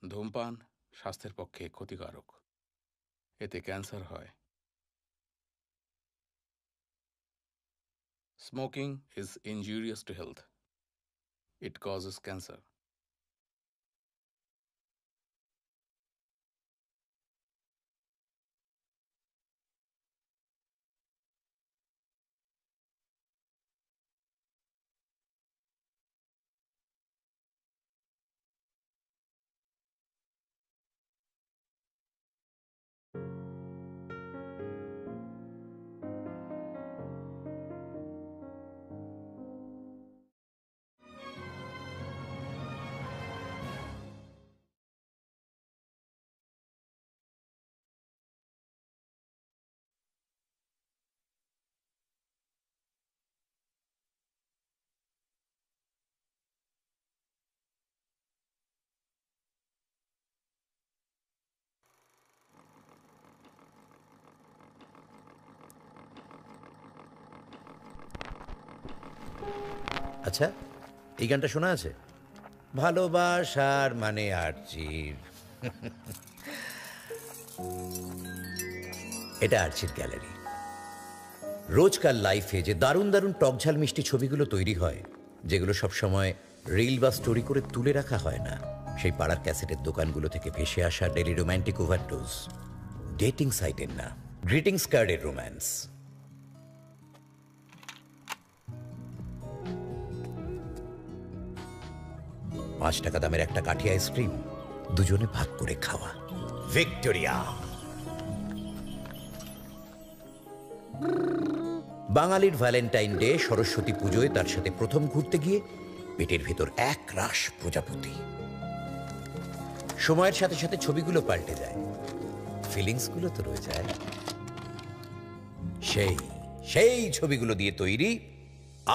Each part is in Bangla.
ধূমপান স্বাস্থ্যের পক্ষে ক্ষতিকারক, এতে ক্যান্সার হয়। Smoking is injurious to health, it causes cancer. আচ্ছা, এই গানটা শোনা আছে? ভালোবাসার মানে আরচির। এটা আরচির গ্যালারি। রোজকার লাইফে যে দারুণ দারুণ টকঝাল মিষ্টি ছবিগুলো তৈরি হয়, যেগুলো সবসময় রিল বা স্টোরি করে তুলে রাখা হয় না, সেই পাড়ার ক্যাসেটের দোকানগুলো থেকে ভেসে আসা ডেলি রোম্যান্টিক ওভারডোজ। ডেটিং সাইটের না, গ্রিটিংস কার্ডের রোম্যান্স। $5 দামের একটা কাঠি আইসক্রিম, দুজনে ভাগ করে খাওয়া। ভিক্টোরিয়া। বাঙালির ভ্যালেন্টাইন ডে, সরস্বতী পুজোয় তার সাথে প্রথম ঘুরতে গিয়ে পেটের ভেতর এক রাশ প্রজাপতি। সময়ের সাথে সাথে ছবিগুলো পাল্টে যায়, ফিলিংসগুলো তো রয়ে যায়। সেই সেই ছবিগুলো দিয়ে তৈরি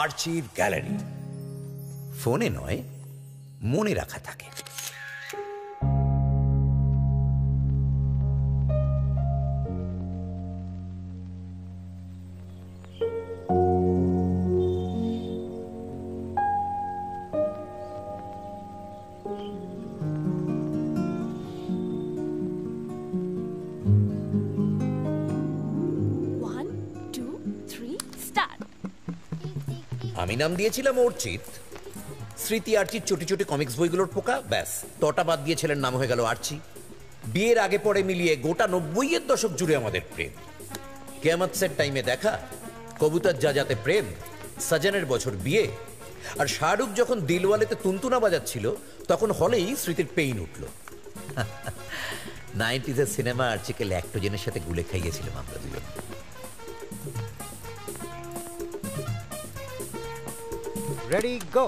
আরচির গ্যালারি। ফোনে নয়, মনে রাখা থাকে। আমি নাম দিয়েছিলাম অর্চিত। স্মৃতি আরচির ছোটি ছোটি কমিক্স বইগুলোর পোকা, ব্যাস তটা বাদ দিয়ে ছেলের নাম হয়ে গেল আরচি। বিয়ের আগে পরে মিলিয়ে গোটা 90-এর দশক জুড়ে আমাদের প্রেম। কিয়ামতের টাইমে দেখা, কবুতর যা যাতে প্রেম, সাজানের বছর বিয়ে। আর শাহরুখ যখন দিলওয়ালেতে তুনতুনা বাজাচ্ছিল, তখন হলেই স্মৃতির পেইন উঠল। 90s-এর সিনেমা আরচিকে ল্যাক্টোজেনের সাথে গুলে খাইয়েছিলাম আমরা দুজন। Ready go.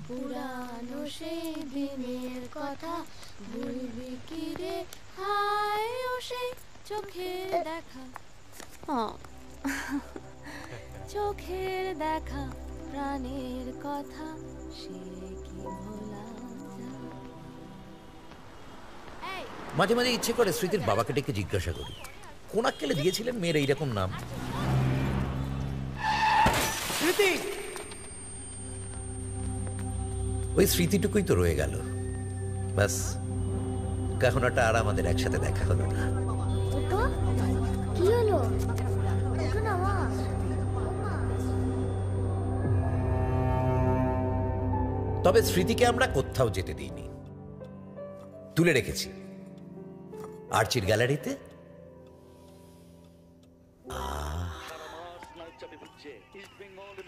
পুরানো সেই দিনের কথা ভুলবি কি রে, হায় ও সেই চোখের দেখা, চোখের দেখা, প্রাণের কথা, সে কি ভোলা যায়। মাঝে মাঝে ইচ্ছে করে স্মৃতির বাবাকে ডেকে জিজ্ঞাসা করি, কোন আক্কেলে দিয়েছিলেন মেয়ের এইরকম নাম। স্মৃতি, ওই স্মৃতিটুকুই তো রয়ে গেল, ব্যাস। কখনোটা আর আমাদের একসাথে দেখা হলো না। কি হলো? তবে স্মৃতিকে আমরা কোথাও যেতে দিইনি, তুলে রেখেছি আরচির গ্যালারিতে।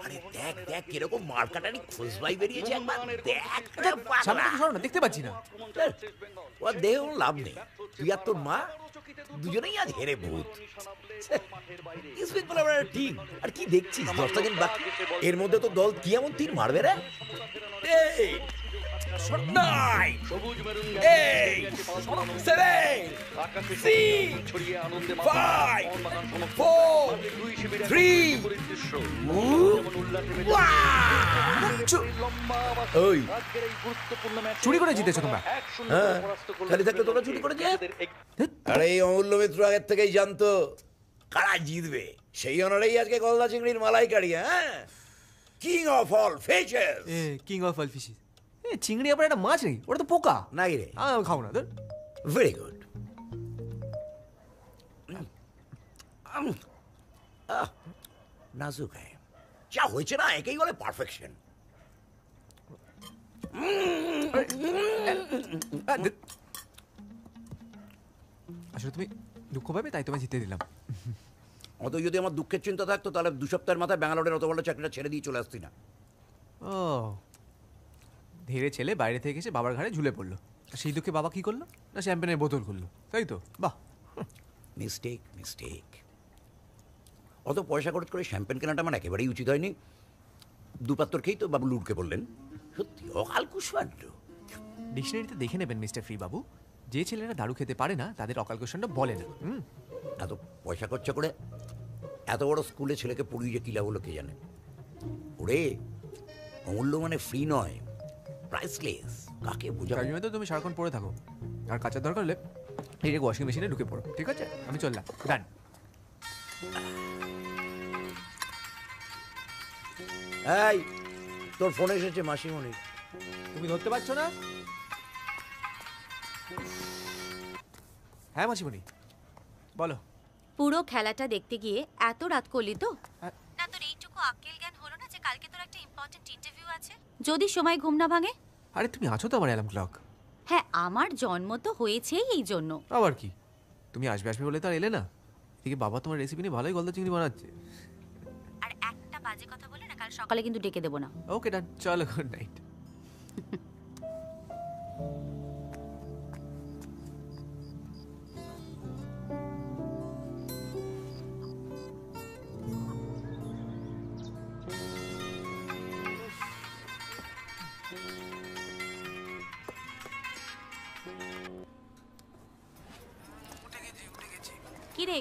আরে দেখ দেখ কিরকম মার্কাটারি খোঁজবাই বেরিয়েছে, একবার দেখ। সামনে থেকে সরো না, দেখতে পাচ্ছি না। ও দেহ লাভ নেই, তুই আর তোর মা দুজনেই আজ হেরে ভূত। টিম আর কি দেখছিস? 10টা দিন বাকি, এর মধ্যে তো দল কি এমন তীর মারবে রে? চুরি করে জিতেছো তোমরা? হ্যাঁ, খালি থাকলে তোমরা চুরি করে যায়। আরে এই অমূল্য মিত্র আগের থেকেই জানতো কারা জিতবে, সেই অনারেই আজকে গলদা চিংড়ির মালাইকারি। হ্যাঁ, king of all fishes. King of all fishes. এ চিংড়ি আবার একটা মাছ নেই, ওটা তো পোকা। নাই রে, আমি খাবো না ধর। Very good. নাজুক হ্যাঁ, যা হয়েছে না একেই বলে পারফেকশন। আসলে তুমি দুঃখ পাবে তাই তোমায় জিতে দিলাম। অত যদি আমার দুঃখের চিন্তা থাকতো তাহলে 2 সপ্তাহের মাথায় ব্যাঙ্গালোরের অত বড় চাকরিটা ছেড়ে দিয়ে চলে আসতি না। ও ধীরে ছেলে বাইরে থেকে এসে বাবার ঘাড়ে ঝুলে পড়লো, সেই দুঃখে বাবা কি করলো না শ্যাম্পেনের বোতল করলো, তাই তো? বাহ, মিস্টেক মিস্টেক। অত পয়সা খরচ করে শ্যাম্পেন কেনাটা আমার একেবারেই উচিত হয়নি। 2 পাত্তর খেয়েই তো বাবু লুটকে বললেন। সত্যি অকাল কুষ্মাণ্ড। ডিকশনারিতে দেখে নেবেন মিস্টার ফ্রি বাবু, যে ছেলেরা দারু খেতে পারে না তাদের অকাল কোশ্চেনটা বলে না। এত পয়সা খরচা করে এত বড় স্কুলে ছেলেকে পড়িয়ে যে কী লাভ হলো কে জানে। ওরে অমূল্য মানে ফ্রি নয়, প্রাইসলেস। কাকে বোঝাবো? তার জন্য তো তুমি সারাক্ষণ পড়ে থাকো, আর কাচার দরকার হলে এই ওয়াশিং মেশিনে ঢুকে পড়ো, ঠিক আছে? আমি চললাম, ডান। এই তোর ফোন এসেছে মাসিমণি। তুমি ধরতে পারছো না? হ্যাঁ মাসিমণি বলো। পুরো খেলাটা দেখতে গিয়ে এত রাত করলি তো? হ্যাঁ। না তোর এইটুকু আক্কেল জ্ঞান হলো না যে কালকে তোর একটা ইম্পর্টেন্ট ইন্টারভিউ আছে? যদি সময় ঘুম না ভাঙে? আরে তুমি আছো তো আমার অ্যালার্ম ক্লক। হ্যাঁ, আমার জন্ম তো হয়েছেই এই জন্য। আবার কি, তুমি আসবে আসবে বলে তো আর এলে না। এদিকে বাবা তোমার রেসিপি নিয়ে ভালোই গলদা চিংড়ি বানাচ্ছে। আর একটা বাজে কথা বলে না, কাল সকালে কিন্তু ডেকে দেবো না। ওকে ডান, চলো, গুড নাইট। কি রে,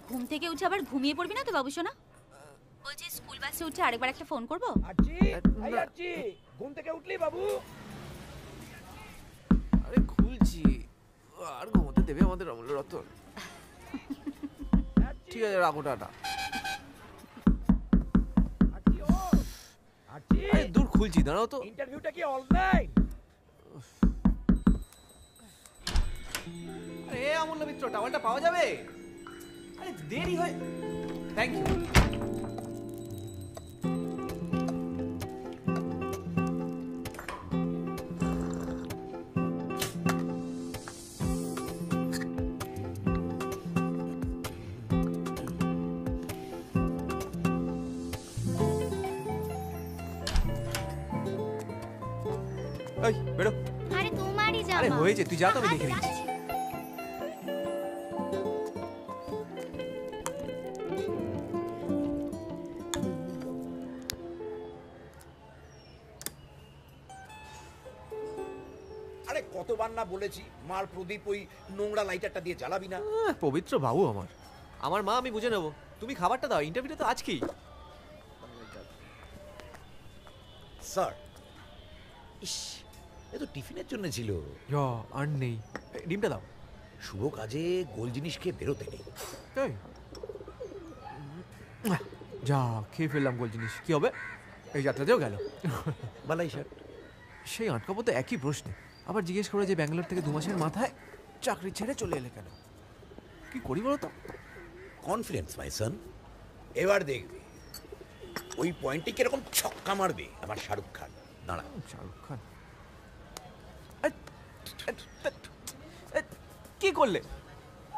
ঘুম থেকে উঠে আবার ঘুমিয়ে পড়বি না তো বাবু সোনা? বলছি স্কুল বাসে উঠে আরেকবার একটা ফোন করবো? ঘুম থেকে উঠলি বাবু? আরে খুলছি, আর ঘুমোতে দেবে আমাদের অমূল্য রতন। ঠিক আছে রাখো, টাটা। আরে দূর, খুলছি, দাঁড়াও তো। ইন্টারভিউটা কি অনলাইন? আরে অমূল্য মিত্র, টাওয়ালটা পাওয়া যাবে? আরে দেরি হয়। Thank you. এই বেরো। আরে তোমারই জামা। আরে হয়েছে, তুই যা তো, আমি দেখে নিচ্ছি। আরে কতবার না বলেছি মার প্রদীপ ওই নোংরা লাইটারটা দিয়ে জ্বালাবি না। পবিত্র বাবু আমার, আমার মা, আমি বুঝে নেবো। তুমি খাবারটা দাও, ইন্টারভিউটা তো আজকেই। স্যার, ইস, এ তো টিফিনের জন্য ছিল। আর নেই, ডিমটা দাও। শুভ কাজে গোল জিনিস খেয়ে বেরোতে নেই। এই যা খেয়ে ফেললাম গোল জিনিস, কি হবে? এই যাত্রাতেও গেল। বালাই স্যার, সেই আটকাবো তো একই প্রশ্নে। আবার জিজ্ঞেস করে যে ব্যাঙ্গালোর থেকে 2 মাসের মাথায় চাকরি ছেড়ে চলে এলে কেন? কি করি বলো তো? কনফিডেন্স মাই সন। এবার দেখবি ওই পয়েন্টে কিরকম ছক্কা মারবে আমার শাহরুখ খান। দাঁড়া। শাহরুখ খান কি করলে?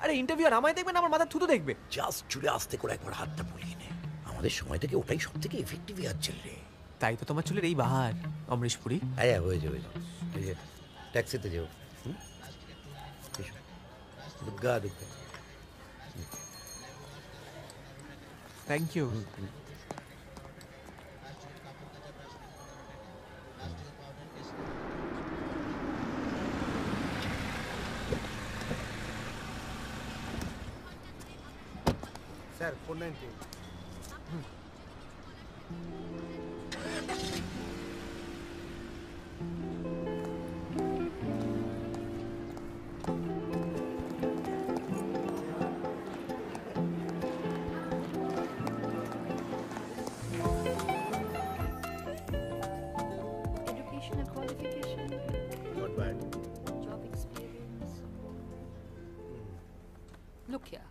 আরে ইন্টারভিউ আর আমায় দেখবে না আমার মাথা থুতু দেখবে? জাস্ট চুলে আস্তে করে একবার হাতটা বুলিয়ে নে। আমাদের সময় থেকে ওটাই সব থেকে এফেক্টিভ ইয়ার চল রে। তাই তো তোমার চুলের এই বাহার, অমরিশপুরি। হ্যাঁ হয়ে যাবে। এই যে ট্যাক্সিতে যাও। Durga Durga. Thank you. Sir 490। Educational qualification. Look here.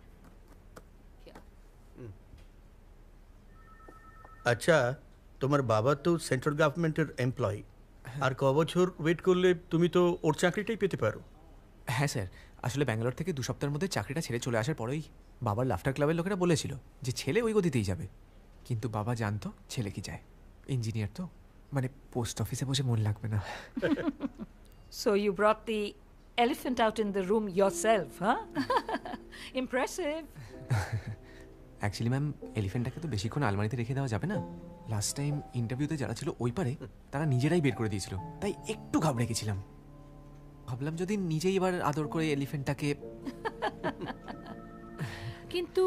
Here. আচ্ছা তোমার বাবা তো সেন্ট্রাল গভর্নমেন্টের এমপ্লয়ি, আর ক বছর ওয়েট করলে তুমি তো ওর চাকরিটাই পেতে পারো। হ্যাঁ স্যার, আসলে ব্যাঙ্গালোর থেকে 2 সপ্তাহের মধ্যে চাকরিটা ছেড়ে চলে আসার পরেই বাবার লাফটার ক্লাবের লোকেরা বলেছিল যে ছেলে ওই গতিতেই যাবে, কিন্তু বাবা জানতো ছেলে কি চায়, ইঞ্জিনিয়ার তো, মানে পোস্ট অফিসে বসে মন লাগবে না। So you brought the elephant out in the room yourself, huh? Impressive. Actually ma'am, এলিফেন্টটাকে তো বেশিক্ষণ আলমারিতে রেখে দেওয়া যাবে না। লাস্ট টাইম ইন্টারভিউতে যারা ছিল ওই পারে তারা নিজেরাই বের করে দিয়েছিল, তাই একটু ঘাবড়ে গেছিলাম। ভাবলাম যদি নিজেই এবার আদর করে এলিফেন্টটাকে। কিন্তু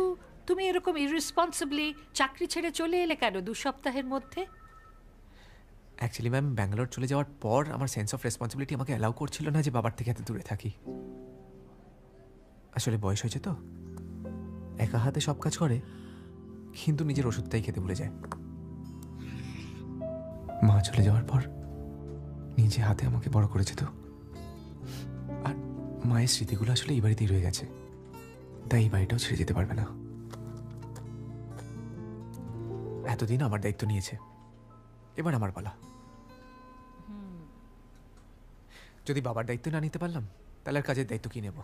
তুমি এরকম ইররেসপন্সিবলি চাকরি ছেড়ে চলে এলে কেন 2 সপ্তাহের মধ্যে? অ্যাকচুয়ালি ম্যাম, ব্যাঙ্গালোর চলে যাওয়ার পর আমার সেন্স অফ রেসপন্সিবিলিটি আমাকে অ্যালাউ করছিল না যে বাবার থেকে এত দূরে থাকি। আসলে বয়স হয়েছে তো, একা হাতে সব কাজ করে কিন্তু নিজের ওষুধটাই খেতে ভুলে যায়। মা চলে যাওয়ার পর নিজে হাতে আমাকে বড় করেছে তো, আর মায়ের স্মৃতিগুলো আসলে এই বাড়িতেই রয়ে গেছে, তাই এই বাড়িটাও ছেড়ে যেতে পারবে না। এতদিন আমার দায়িত্ব নিয়েছে, এবার আমার পালা। যদি বাবার দায়িত্ব না নিতে পারলাম তাহলে আর কাজের দায়িত্ব কি নেব?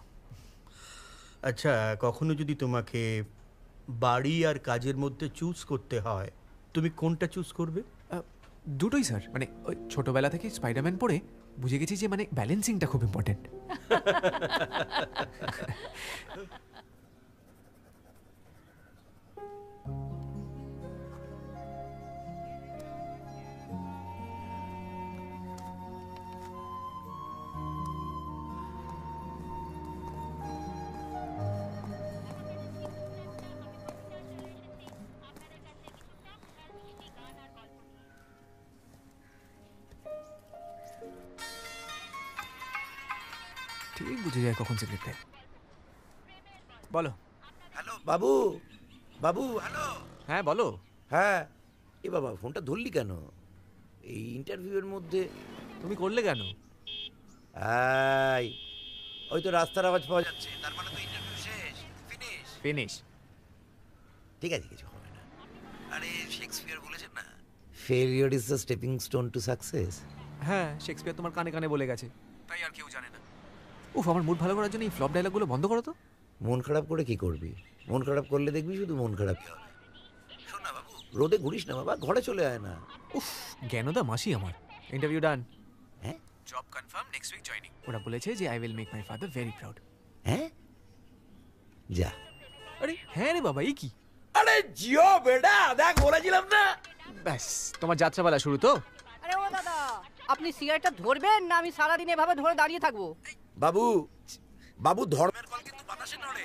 আচ্ছা কখনো যদি তোমাকে বাড়ি আর কাজের মধ্যে চুজ করতে হয়, তুমি কোনটা চুজ করবে? দুটোই স্যার, মানে ওই ছোটবেলা থেকে স্পাইডারম্যান পড়ে বুঝে গেছি যে মানে ব্যালেন্সিংটা খুব ইম্পর্টেন্ট। ঠিক বুঝে যায় কখন সিগারেট দেয়। বলো। হ্যালো বাবু, বাবু হ্যালো। হ্যাঁ বলো। হ্যাঁ, এ বাবা ফোনটা ধরলি কেন এই ইন্টারভিউয়ের মধ্যে? তুমি করলে কেন? এই ওই তো রাস্তার আওয়াজ পাওয়া যাচ্ছে, তার মানে তো ইন্টারভিউ শেষ, ফিনিশ। ফিনিশ। ঠিক আছে, কিছু হবে না। আরে শেক্সপিয়ার বলেছেন না, failure is the stepping stone to success. হ্যাঁ, শেক্সপিয়ার তোমার কানে কানে বলে গেছে, তাই আর কেউ জানে না। উফ, আমার মুড ভালো করার জন্য এই ফ্লপ ডায়লগগুলো বন্ধ করো তো। মন খারাপ করে কি করবি? মন খারাপ করলে দেখবি শুধু মন খারাপই হবে। শোন না বাবু, রোদে ঘুরিস না বাবা, ঘরে চলে আয় না। উফ, জ্ঞানদা মাসি আমার। Interview done. হ্যাঁ, job confirm, next week joining. ওরা বলেছে যে I will make my father very proud. হ্যাঁ যা। আরে হ্যাঁ রে বাবা, এই কি? আরে জিও বেটা, দেখ বলেছিলাম না। ব্যাস, তোমার যাত্রাপালা শুরু তো। আরে ও দাদা, আপনি সিগারেটটা ধরবেন না আমি সারাদিন এভাবে ধরে দাঁড়িয়ে থাকবো? বাবু, বাবু ধর্মের কল কিন্তু বাতাসে নড়ে।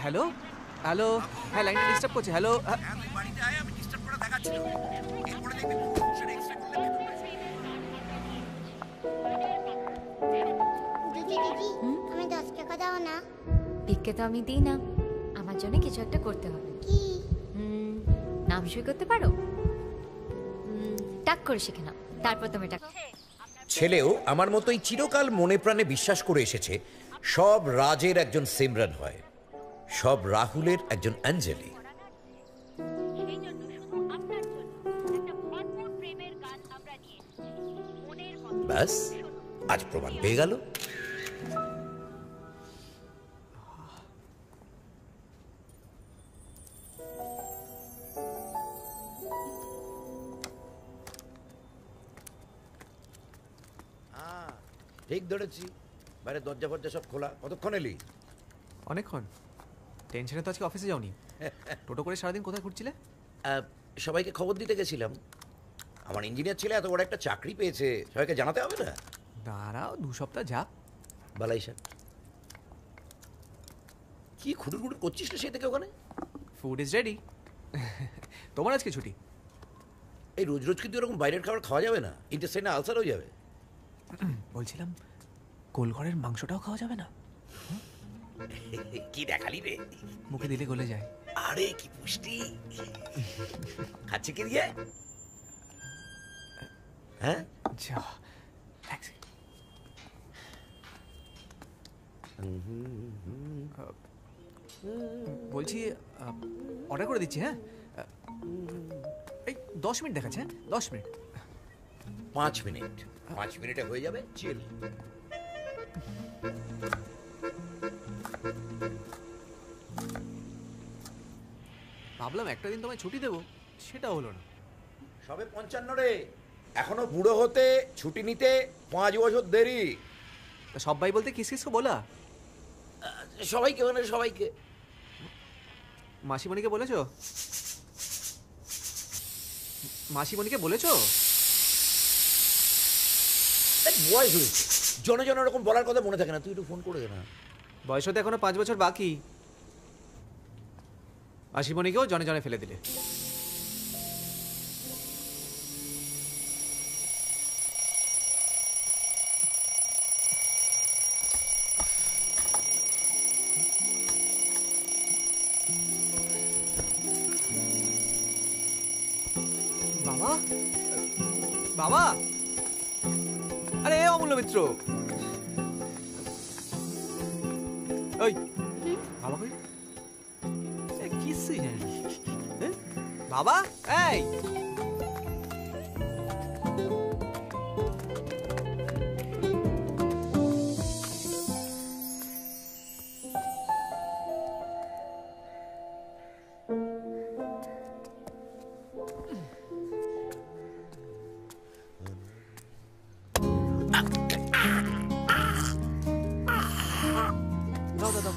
হ্যালো হ্যালো, হ্যাঁ লাইনটা ডিস্টার্ব করছে। হ্যালো, হ্যাঁ তুই বাড়িতে আয়, আমি ডিস্টার্ব করে দেখাচ্ছি তোকে। এরপরে দেখবি সেটা এক্সট্রা করলে বের হবে। দিদি দিদি আমি 10 টাকা দাও না। ভিক্ষে তো আমি দিই না, আমার জন্য কিছু একটা করতে হবে। কি? নাম সই করতে পারো? টাক করে শিখে নাও, তারপর তুমি টাক। ছেলেও আমার মতোই চিরকাল মনে প্রাণে বিশ্বাস করে এসেছে সব রাজের একজন সিমরান হয়, সব রাহুলের একজন অঞ্জলি। ব্যাস, আজ প্রমাণ পেয়ে গেল। ঠিক ধরেছি, বাইরে দরজা ফরজা সব খোলা। কতক্ষণ এলি? অনেকক্ষণ। টেনশনে তো আজকে অফিসে যাওনি। টোটো করে সারাদিন কোথায় ঘুরছিলে? সবাইকে খবর দিতে গেছিলাম। আমার ইঞ্জিনিয়ার ছেলে এত বড় একটা চাকরি পেয়েছে, সবাইকে জানাতে হবে না? দাঁড়াও, 2 সপ্তাহ যাক। বালাইশা কি খুঁড়ুর খুঁড়ুর করছিস না সেই থেকে ওখানে? Food is ready. তোমার আজকে ছুটি? এই রোজ রোজ কিন্তু এরকম বাইরের খাবার খাওয়া যাবে না, ইন্টেস্টাইনে আলসার হয়ে যাবে। বলছিলাম কোলঘরের মাংসটাও খাওয়া যাবে না? কি দেখালি রে? মুখে দিলে গলে যায়। আরে কি পুষ্টি! খাচ্ছে কি দিয়ে? হ্যাঁ যা, বলছি অর্ডার করে দিচ্ছি, হ্যাঁ? এই 10 মিনিট দেখাচ্ছে, হ্যাঁ? 10 মিনিট। 5 মিনিট, 5 মিনিটে হয়ে যাবে। চিল। ভাবলাম একটা দিন তোমায় ছুটি দেবো, সেটা হলো না। সবে 55 রে, এখনো বুড়ো হতে ছুটি নিতে 5 বছর দেরি। তা সবাই বলতে কিস কিসকে বলা? সবাইকে মানে সবাইকে। মাসিমণিকে বলেছো? মাসিমণিকে বলেছো? বয়স হয়েছে, জনে জনে ওরকম বলার কথা মনে থাকে না। তুই একটু ফোন করে দে না। বয়স হতে এখনো 5 বছর বাকি। মাসিমণিকেও জনে জনে ফেলে দিলে। বাবা, বাবা, আরে অমূল্য মিত্র, ওই বাবা কই? কিছুই জানি না। বাবা, এই দাও দাও দাও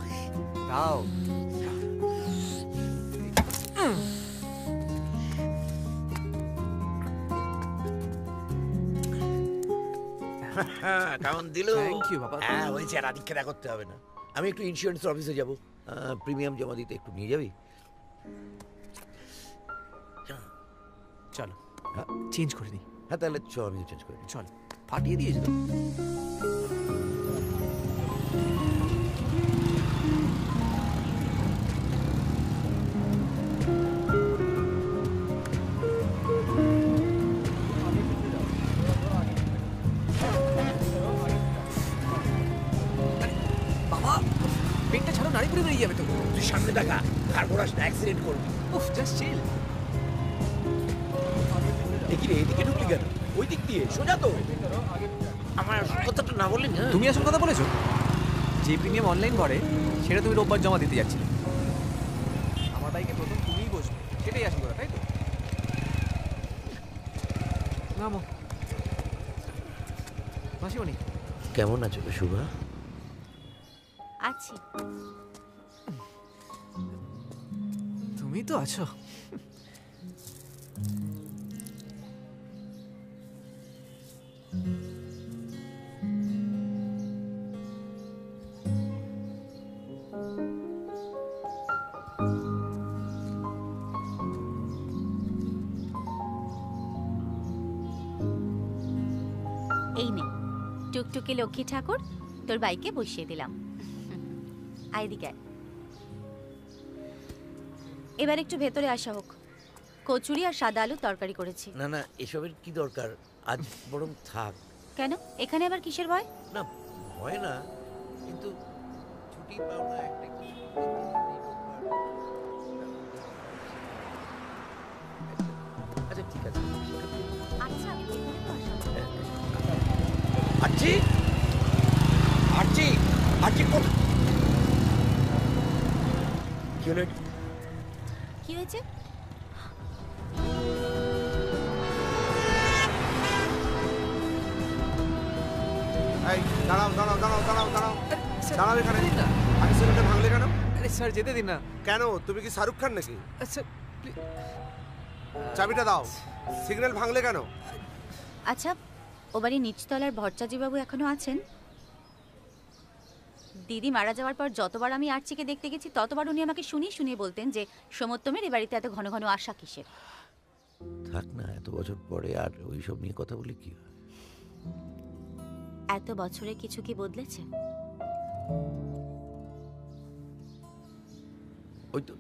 দাও। কেমন দিল? Thank you, বাবা। হ্যাঁ হয়েছে, আর আদিক খেলা করতে হবে না। আমি একটু ইন্স্যুরেন্স অফিসে যাবো, প্রিমিয়াম জমা দিতে। একটু নিয়ে যাবি? চলো চেঞ্জ করে দিই। হ্যাঁ তাহলে চল, আমি চেঞ্জ করে দিই। চল, ফাটিয়ে দিয়েছিল। বাবা, পেটটা ছাড়ো, নাড়ি পড়ে বেরিয়ে যাবে তো। তুই সামনে দেখা, কার্বোরাস না অ্যাক্সিডেন্ট করবি। উফ, জাস্ট চিল। দেখি রে, এদিকে ঢুকলি কেন? ওই দিক দিয়ে সোজা তো। আমার আসল কথাটা না বললি না। তুমি আসল কথা বলেছো। যে প্রিমিয়াম অনলাইন করে সেটা তুমি রোববার জমা দিতে যাচ্ছিলে। আমার বাইকে প্রথম তুমিই বসবে, সেটাই আসল কথা, তাই তো? নামো। মাসিমণি কেমন আছো শুভা? আছি। তুমি তো আছো। এই নে টুকটুকি লক্ষ্মী ঠাকুর, তোর বাইকে বসিয়ে দিলাম। আইদিকে আয়। এবার একটু ভেতরে আসা হোক। কচুরি আর সাদা আলু তরকারি করেছি। না না, এসবের কি দরকার, আজ বরং থাক। কেন, এখানে আবার কিসের ভয়? না হয় না, কিন্তু ছুটি পাও না একটা কি। আচ্ছা ঠিক আছে। আচ্ছা, আমি ভেতরে তো আসা হোক। আচ্ছি আচ্ছি আচ্ছি কোন কি হলো? কি হয়েছে? এই দাঁড়াও দাঁড়াও দাঁড়াও দাঁড়াও দাঁড়াও দাঁড়াও এখানে। না, আগে সিগন্যালটা ভাঙলে কেন? আরে স্যার যেতে দিন না। কেন, তুমি কি শাহরুখ খান নাকি? আচ্ছা চাবিটা দাও। সিগন্যাল ভাঙলে কেন? আচ্ছা, ও বাড়ির নিচতলার ভট্টাচার্যবাবু এখনো আছেন? দিদি মারা যাওয়ার পর যতবার আমি আর্চিকে দেখতে গেছি ততবার উনি আমাকে শুনিয়ে শুনিয়ে বলতেন যে সমোত্তমের এ বাড়িতে এত ঘন ঘন আসা কিসের। থাক না, এত বছর পরে আর ওইসব নিয়ে কথা বলি কি হয়? এত বছরে কিছু কি বদলেছে? ওই তো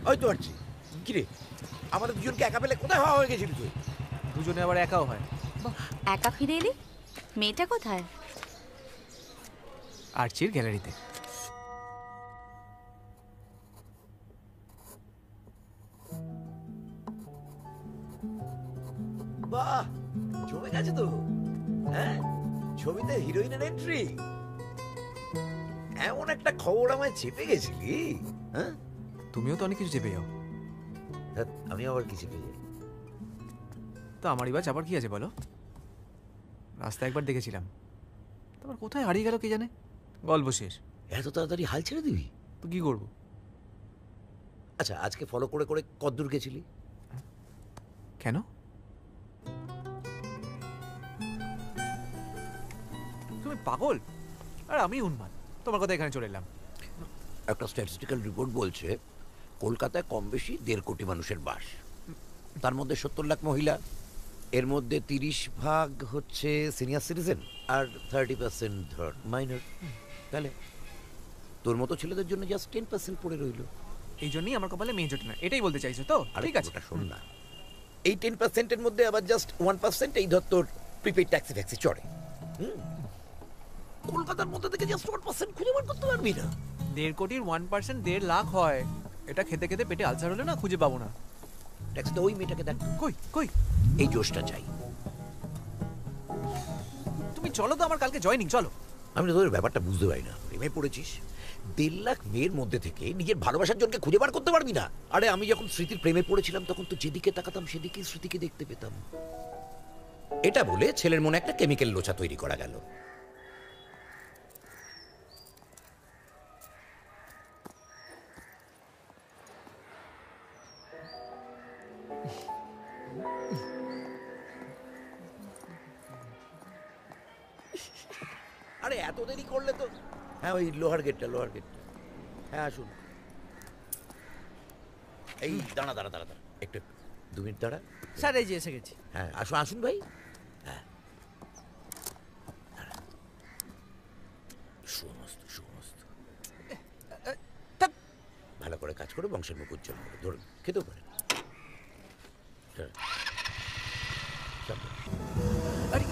ওই তো আছি। কিরে, আমাদের দুজনকে একা পেলে কোথায় হওয়া হয়ে গেছিল তুই? দুজনে আবার একাও হয়। একা ফিরে এলি? মেয়েটা কোথায়? আর্চির গ্যালারিতে। বাহ, জমে গেছে তো। হ্যাঁ, ছবিতে হিরোইনের এন্ট্রি। এমন একটা খবর আমায় চেপে গেছিলি। হ্যাঁ, তুমিও তো অনেক কিছু চেপে যাও। ধ্যাৎ, আমি আবার কি চেপে যাই? তো আমারই বা চাপার কি আছে বলো? রাস্তা একবার দেখেছিলাম, তারপর কোথায় হারিয়ে গেল কে জানে। গল্প শেষ। এত তাড়াতাড়ি হাল ছেড়ে দিবি? তো কি করবো? আচ্ছা, আজকে ফলো করে করে কতদূর গেছিলি? কেন? তুমি পাগল আর আমি উন্মাদ, তোমার কথা এখানে চলে এলাম। একটা স্ট্যাটিস্টিক্যাল রিপোর্ট বলছে কলকাতায় কম বেশি 1.5 কোটি মানুষের বাস, তার মধ্যে 70 লাখ মহিলা, এর মধ্যে 30% হচ্ছে সিনিয়র সিটিজেন আর 30% ধর মাইনর। তাহলে তোর মতো ছেলেদের জন্য জাস্ট 10% পড়ে রইল। এই জন্যই আমার কপালে মেয়ে জোটে না, এটাই বলতে চাইছো তো? ঠিক আছে, শোন না, এই 10%-এর মধ্যে আবার জাস্ট 1% এই ধর তোর প্রিপেইড ট্যাক্সি ফ্যাক্সি চড়ে। কলকাতার মধ্যে থেকে জাস্ট 1% খুঁজে বার করতে পারবি না? 1.5 কোটির 1% 1.5 লাখ হয়। এটা খেতে খেতে পেটে আলসার হলে না খুঁজে পাবো না। ট্যাক্সিতে ওই মেয়েটাকে দেখ। কই কই? এই জোশটা চাই। তুমি চলো তো আমার কালকে জয়েনিং, চলো। আমি তো তোদের ব্যাপারটা বুঝতে পারি না। প্রেমে পড়েছিস, 1.5 লাখ মেয়ের মধ্যে থেকে নিজের ভালোবাসার জনকে খুঁজে বার করতে পারবি না? আরে আমি যখন স্মৃতির প্রেমে পড়েছিলাম তখন তো যেদিকে তাকাতাম সেদিকেই স্মৃতিকে দেখতে পেতাম। এটা বলে ছেলের মনে একটা কেমিক্যাল লোচা তৈরি করা গেল। আরে এত দেরি করলে তো। হ্যাঁ, ওই লোহার গেটটা। হ্যাঁ, আসুন। এই দাঁড়া একটু 2 মিনিট দাঁড়া। স্যার এই যে এসে গেছি। হ্যাঁ, আসুন ভাই। হ্যাঁ, সমস্ত ভালো করে কাজ করে বংশের মুখ উজ্জ্বল করে ধরুন, খেতেও পারেন। আরে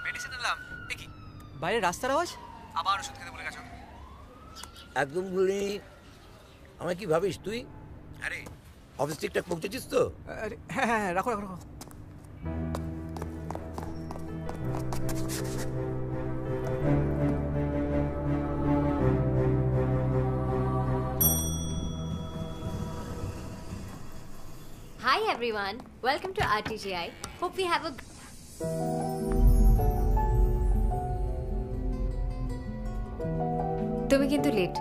মেডিসিন নিলাম। দেখি বাইরে রাস্তার আওয়াজ, আবার ওষুধ খেতে ভুলে গেছো। একদম ভুলি। আমায় কি ভাবিস তুই? আরে অফিস ঠিকঠাক পৌঁছেছিস তো? আরে হ্যাঁ হ্যাঁ, রাখো। Hi everyone, welcome to RTGI. Hope we have a তুমি কিন্তু লেট।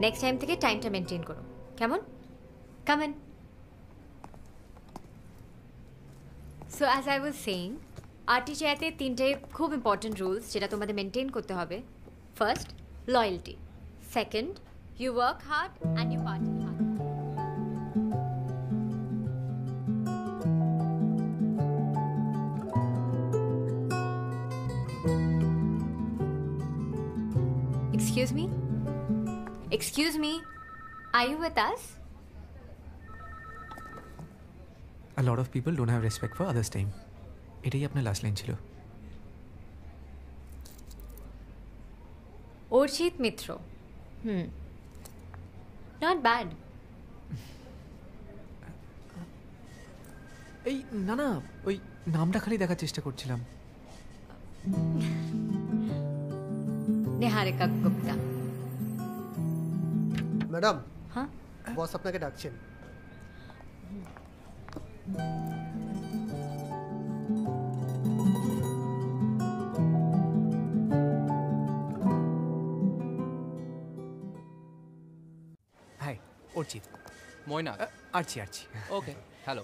নেক্সট টাইম থেকে টাইমটা মেনটেন করো, কেমন? Come in. So as I was saying, RTGI-তে 3টে খুব ইম্পর্টেন্ট রুলস যেটা তোমাদের মেনটেন করতে হবে। First, loyalty. Second, you work hard and you party hard. Excuse me, are you with us? A lot of people don't have respect for others' time. এটাই আপনার লাস্ট লাইন ছিল। অর্চিত মিত্র। Not bad. এই না, ওই নামটা খালি দেখার চেষ্টা করছিলাম। নিহারিকা গুপ্তা। ম্যাডাম, হ্যাঁ, বস আপনাকে ডাকছেন। হাই, অর্চিত। ময়না। আরচি। ওকে, হ্যালো।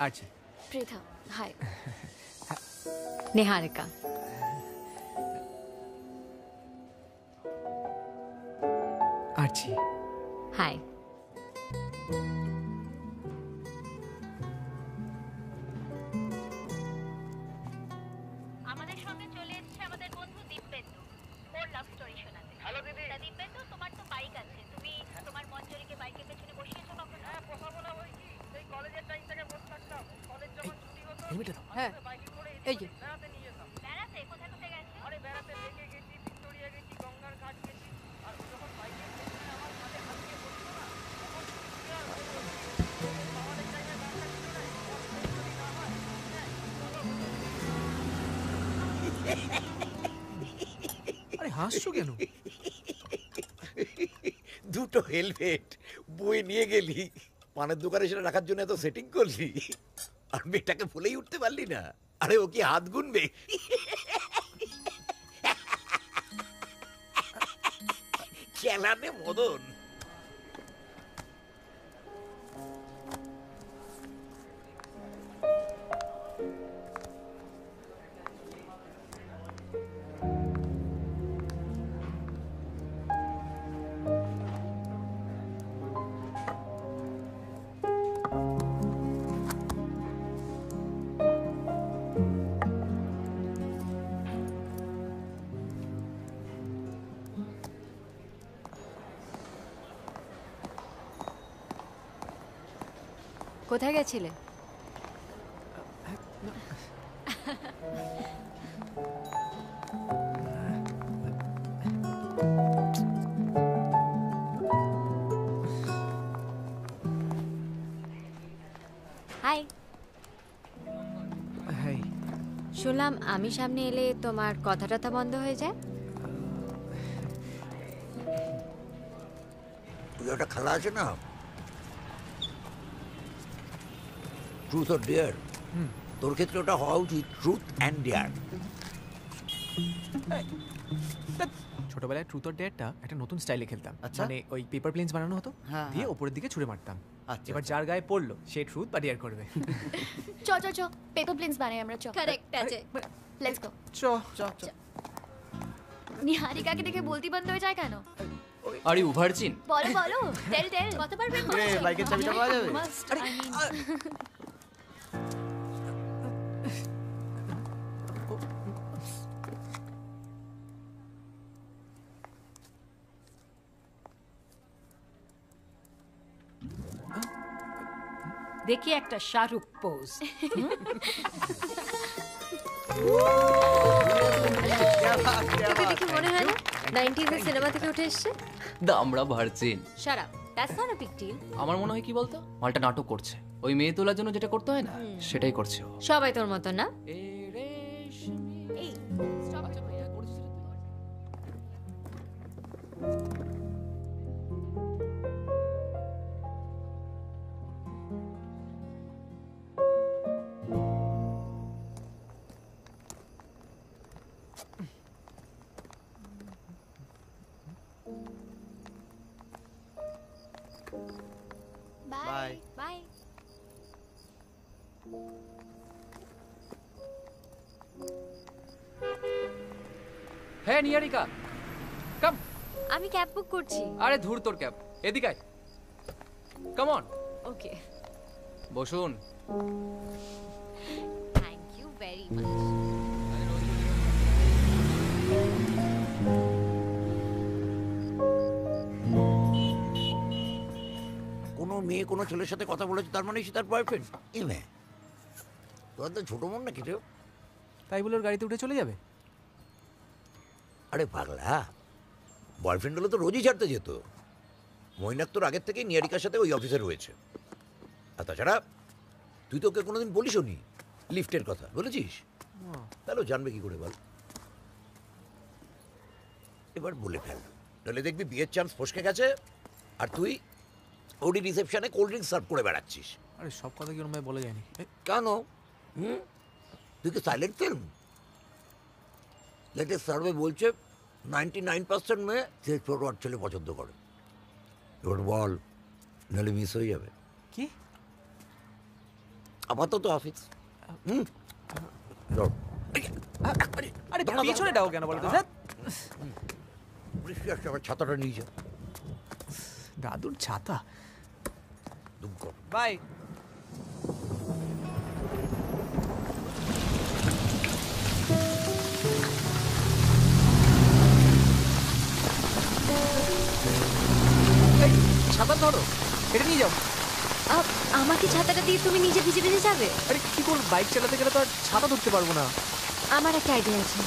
আরচি। প্রিথা। হাই। নিহারিকা। আরচি। হাই। আমাদের সঙ্গে চলে এসেছে আমাদের বন্ধু দিব্যেন্দু। ওর লাভ স্টোরি শোনাতে। হ্যালো দিদি। তা দিব্যেন্দু, তোমার তো বাইক আছে, তুমি তোমার মঞ্জরিকে বাইকের পেছনে বসিয়েছো কখনো? হ্যাঁ, বসাবো না ওই কি সেই কলেজের টাইম থেকে বসে থাকতাম, কলেজ যখন ছুটি হতো হ্যাঁ এই যে বেড়াতে নিয়ে যেতাম। বেড়াতে? কোথায় কোথায় গেছে? আরে বেড়াতে লেকে গেছি, ভিক্টোরিয়া গেছি, গঙ্গার ঘাট গেছি। আর যখন বাইকের পেছনে আমার কাঁধে হাত দিয়ে বসতো না, তখন ছুটি আর হয়ে গেল। আমাদের টাইমে রাস্তা ছিল না, যদি না হয় আরে হাসছো কেন? দুটো হেলমেট বই নিয়ে গেলি, পানের দোকানে সেটা রাখার জন্য এত সেটিং করলি, আর মেয়েটাকে ভুলেই উঠতে পারলি না। আরে ও কি হাত গুনবে? খেলানে মদন। কোথায় গেছিলে? হাই। হাই। শুনলাম আমি সামনে এলে তোমার কথা টথা বন্ধ হয়ে যায়। ওটা খেলা আছে না, ট্রুথ অর ডেয়ার। তোর ক্ষেত্রে ওটা হওয়া উচিত ট্রুথ অ্যান্ড ডেয়ার। ছোটবেলায় ট্রুথ অর ডেয়ারটা একটা নতুন স্টাইলে খেলতাম। আচ্ছা। মানে ওই পেপার প্লেনস বানানো হতো, হ্যাঁ, দিয়ে হ্যাঁ। ওপরের দিকে ছুঁড়ে মারতাম। আচ্ছা, এবার আচ্ছা। যার গায়ে পড়লো সে ট্রুথ বা ডেয়ার করবে। চ চ চ পেপার প্লেনস বানাই আমরা। চ কারেক্ট আছে। Let's go. চ চ চ। নিহারিকাকে দেখে বলতি বন্ধ হয়ে যায় কেন? Are you virgin? বলো বলো, টেল টেল। কত পারবে? বাইকের চাবিটা পাওয়া যাবে? মাস্ট আই মিন দেখি একটা শাহরুখ পোজ। তোকে দেখে মনে হয় না 90s এর সিনেমা থেকে উঠে এসেছে? দামড়া virgin. Shut up, that's not a big deal. আমার মনে হয় কি বলতো, মালটা নাটক করছে। ওই মেয়ে তোলার জন্য যেটা করতে হয় না, সেটাই করছে ও। সবাই তোর মতো না। এই আচ্ছা ভাইয়া, করছিস রে তুই? বাই। বাই। হ্যাঁ নিয়ারিকা, কাম। আমি ক্যাব বুক করছি। আরে ধুর তোর ক্যাব, এদিকে আয়। কাম অন। ওকে, বসুন। Thank you very much. কোনো মেয়ে কোনো ছেলের সাথে কথা বলেছে তার মানে সে তার বয়ফ্রেন্ড? এ মেয়ে, তোর তো ছোট মন নাকি রে? তাই বলে ওর গাড়িতে উঠে চলে যাবে? আরে পাগলা, বয়ফ্রেন্ড হলে তো রোজই ছাড়তে যেত। মৈনাক তোর আগের থেকেই নিয়ারিকার সাথে ওই অফিসে রয়েছে। আর তাছাড়া তুই তো ওকে কোনোদিন বলিসও নি লিফটের কথা, বলেছিস? তাহলে ও জানবে কি করে বল? এবার বলে ফেল, তাহলে দেখবি বিয়ের চান্স ফসকে গেছে আর তুই ওডি রিসেপশনে কোল্ড ড্রিঙ্কস সার্ভ করে বেড়াচ্ছিস। আরে সব কথা কি ওরম ভাবে বলা যায়নি। কেন? তুই কি সাইলেন্ট ফিল্ম? লেটেস্ট সার্ভে বলছে 99% মেয়ে সে ছোট আর ছেলে পছন্দ করে। এবার বল, নাহলে মিস হয়ে যাবে। কি? আপাতত অফিস। আরে পিছনে ডাও কেন বলো তো? বৃষ্টি আসছে, আবার ছাতাটা নিয়ে যা। দাদুর ছাতা। দুঃখ। বাই। এটা নিয়ে যাও। আমাকে ছাতাটা দিয়ে তুমি নিজে ভিজে ভিজে যাবে? আরে কি করব, বাইক চালাতে গেলে তো আর ছাতা ধরতে পারবো না। আমার একটা আইডিয়া আছে।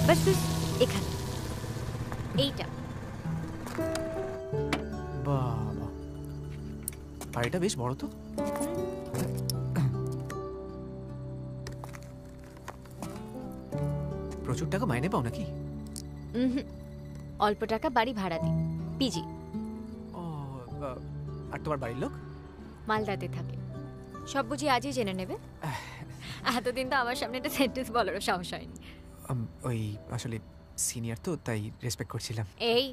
বাস বাস, এখানে এইটা। বাবা, বাড়িটা বেশ বড় তো। প্রচুর টাকা মাইনে পাও নাকি? অল্প টাকা বাড়ি ভাড়া দিই, পিজি। ও, আর তোমার বাড়ির লোক? মালদাতে থাকে। সব বুঝি আজই জেনে নেবে? এতদিন তো আমার সামনে একটা সেন্টেন্স বলারও সাহস হয়নি। ওই আসলে সিনিয়র তো, তাই রেসপেক্ট করছিলাম। এই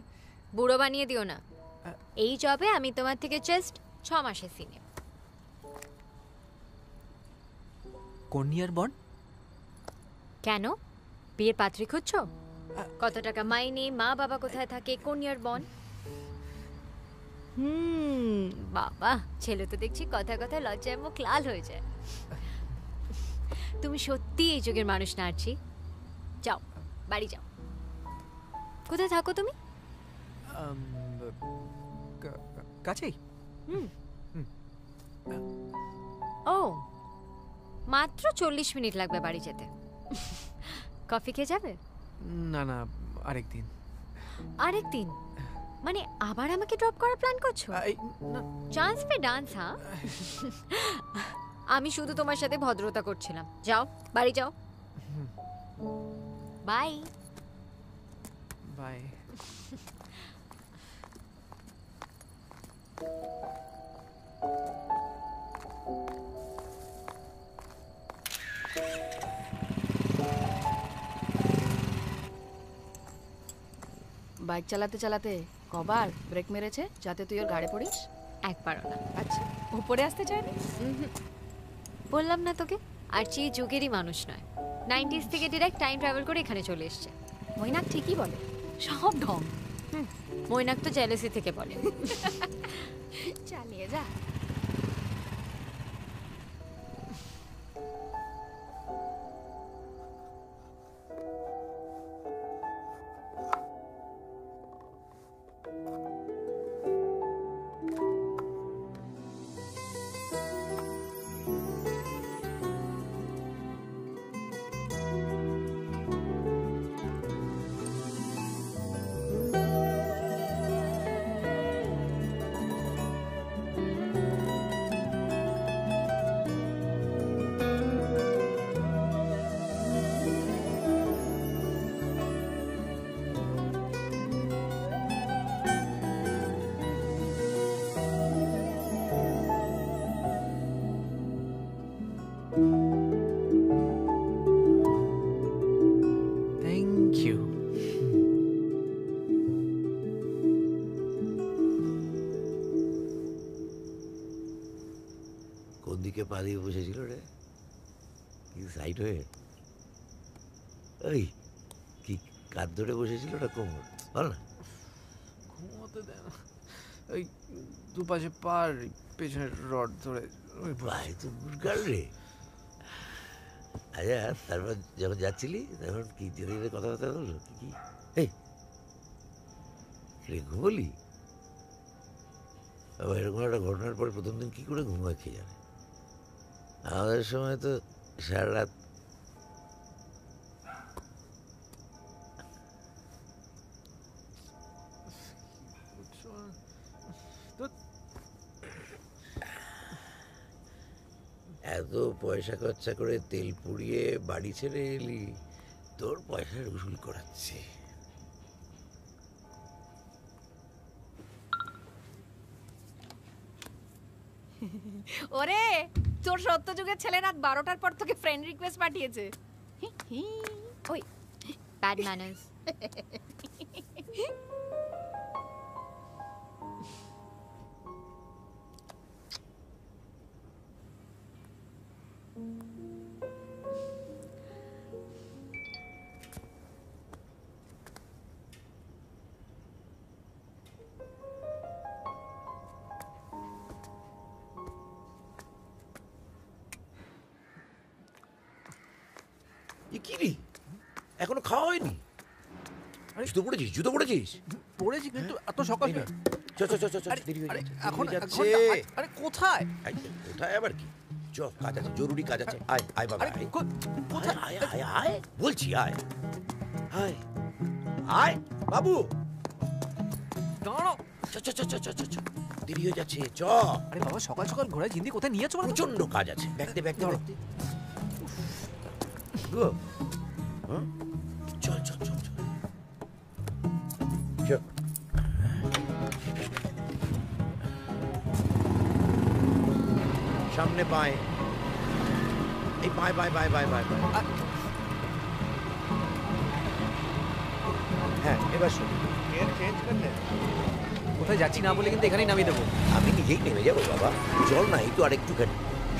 বুড়ো বানিয়ে দিও না। এই জবে আমি তোমার থেকে জাস্ট 6 মাসের সিনিয়র। কোন ইয়ার বন্ড? কেন, বিয়ের পাত্রী খুঁজছো? কত টাকা মাইনে, মা বাবা কোথায় থাকে, কোন ইয়ার বন্ড? বাবা, ছেলে তো দেখছি কথা কথা লজ্জায় মুখ লাল হয়ে যায়। তুমি সত্যি এই যুগের মানুষ না আরছি। যাও, বাড়ি যাও। কোথায় থাকো তুমি? কাছেই। ও, মাত্র 40 মিনিট লাগবে বাড়ি যেতে। কফি খেয়ে যাবে? না না, আরেকদিন। আরেকদিন মানে আবার আমাকে ড্রপ করার প্ল্যান করছো? চান্স পে ডান্স, হ্যাঁ? আমি শুধু তোমার সাথে ভদ্রতা করছিলাম। যাও, বাড়ি যাও। Bye bye. বাইক চালাতে চালাতে কবার ব্রেক মেরেছে যাতে তুই ওর গাড়ি পড়িস? একবারও না। আচ্ছা, উপরে আসতে চাইনি? বললাম না তোকে, আরচি যুগেরই মানুষ নয়। 90s থেকে ডিরেক্ট টাইম ট্রাভেল করে এখানে চলে এসছে। মৈনাক ঠিকই বলে, সব ঢং। মৈনাক তো জেলেসি থেকে বলে। চালিয়ে যা। Thank you. কোন দিকে পা দিয়ে বসেছিল রে? কি সাইড হয়ে? ওই কি কাঁধ ধরে বসেছিল না কোমর? বল না। ঘুমোতে দেয় না, ওই দুপাশে পার, পেছনের রড ধরে। ভাই তো গুড়গাল রে। আচ্ছা, তারপর যখন যাচ্ছিলি তখন কি ধীরে ধীরে কথাবার্তা বললো? কি এই রে ঘুমলি? আবার এরকম একটা ঘটনার পর প্রথম দিন কি করে ঘুমায় কে জানে। আমাদের সময় তো সারা রাত এত পয়সা খরচা করে তেল পুড়িয়ে বাড়ি ছেড়ে এলি, তোর পয়সার উসুল করাচ্ছে। ওরে, তোর সত্যযুগের ছেলে রাত 12টার পর তোকে ফ্রেন্ড রিকোয়েস্ট পাঠিয়েছে। ওই ব্যাড ম্যানার্স। কি রে এখনো খাওয়া হয়নি? জুতো পড়েছিস? জুতো পড়েছিস? পড়েছি কিন্তু এত সকাল চ চ চ চ চ, দেরি হয়ে যাচ্ছে, এখন দেরি হয়ে যাচ্ছে। আরে কোথায়? কোথায় আবার কি? চ, কাজ আছে, জরুরি কাজ আছে। আয় আয় বাবা, আয়। কোথায়? আয় আয় আয় বলছি, আয় আয় আয় বাবু। দাঁড়াও। চ চ চ চ চ চ চ, দেরি হয়ে যাচ্ছে, চ। আরে বাবা সকাল সকাল ঘোড়ায় জিন্দি কোথায় নিয়েছো? প্রচন্ড কাজ আছে, ব্যাগতে ব্যাগতে ব্যাগতে। গো চল চল চল চল চল। সামনে পায়, এই পায় পায় পায় পায় পায়। হ্যাঁ এবার শোন, কোথায় যাচ্ছি না বলে কিন্তু এখানেই নামিয়ে দেবো। আমি নিজেই নেমে যাবো বাবা, জল নাই তো আর একটুখানি।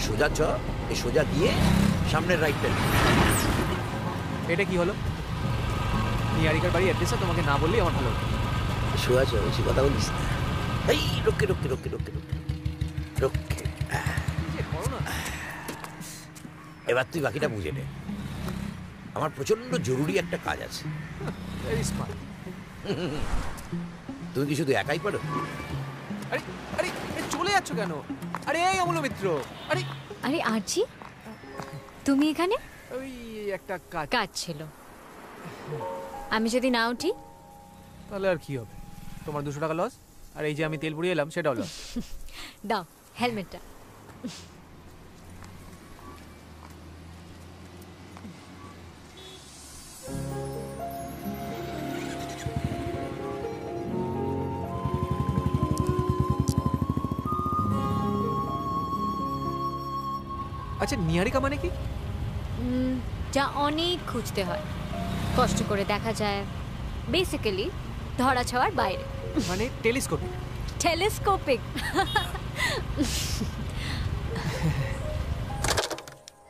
সোজা চ, এই সোজা গিয়ে সামনের রাইট টার্ন। এটা কি হলো? নিয়ারিকার বাড়ি অ্যাড্রেসটা তোমাকে না বললেই আমার ভালো। সোজা চ, বেশি কথা বলিস না। এই রক্ষে রক্ষে রক্ষে রক্ষে রক্ষে রক্ষে। এবার তুই বাকিটা বুঝে নে, আমার প্রচন্ড জরুরি একটা কাজ আছে। তুমি কি শুধু একাই পারো? আরে আরে চলে যাচ্ছ কেন? আরে এই অমূল্য মিত্র, আরে আরে আরজি তুমি এখানে? ওই একটা কাজ ছিল। আমি যদি না উঠি তাহলে আর কি হবে? তোমার 200 টাকা লস, আর এই যে আমি তেল পুড়িয়ে এলাম সেটাও লস। দাও হেলমেটটা। আচ্ছা নিয়ারিকা মানে কি? যা অনেক খুঁজতে হয়, কষ্ট করে দেখা যায়, বেসিক্যালি ধরা ছোঁয়ার বাইরে। মানে টেলিস্কোপিক? টেলিস্কোপিক।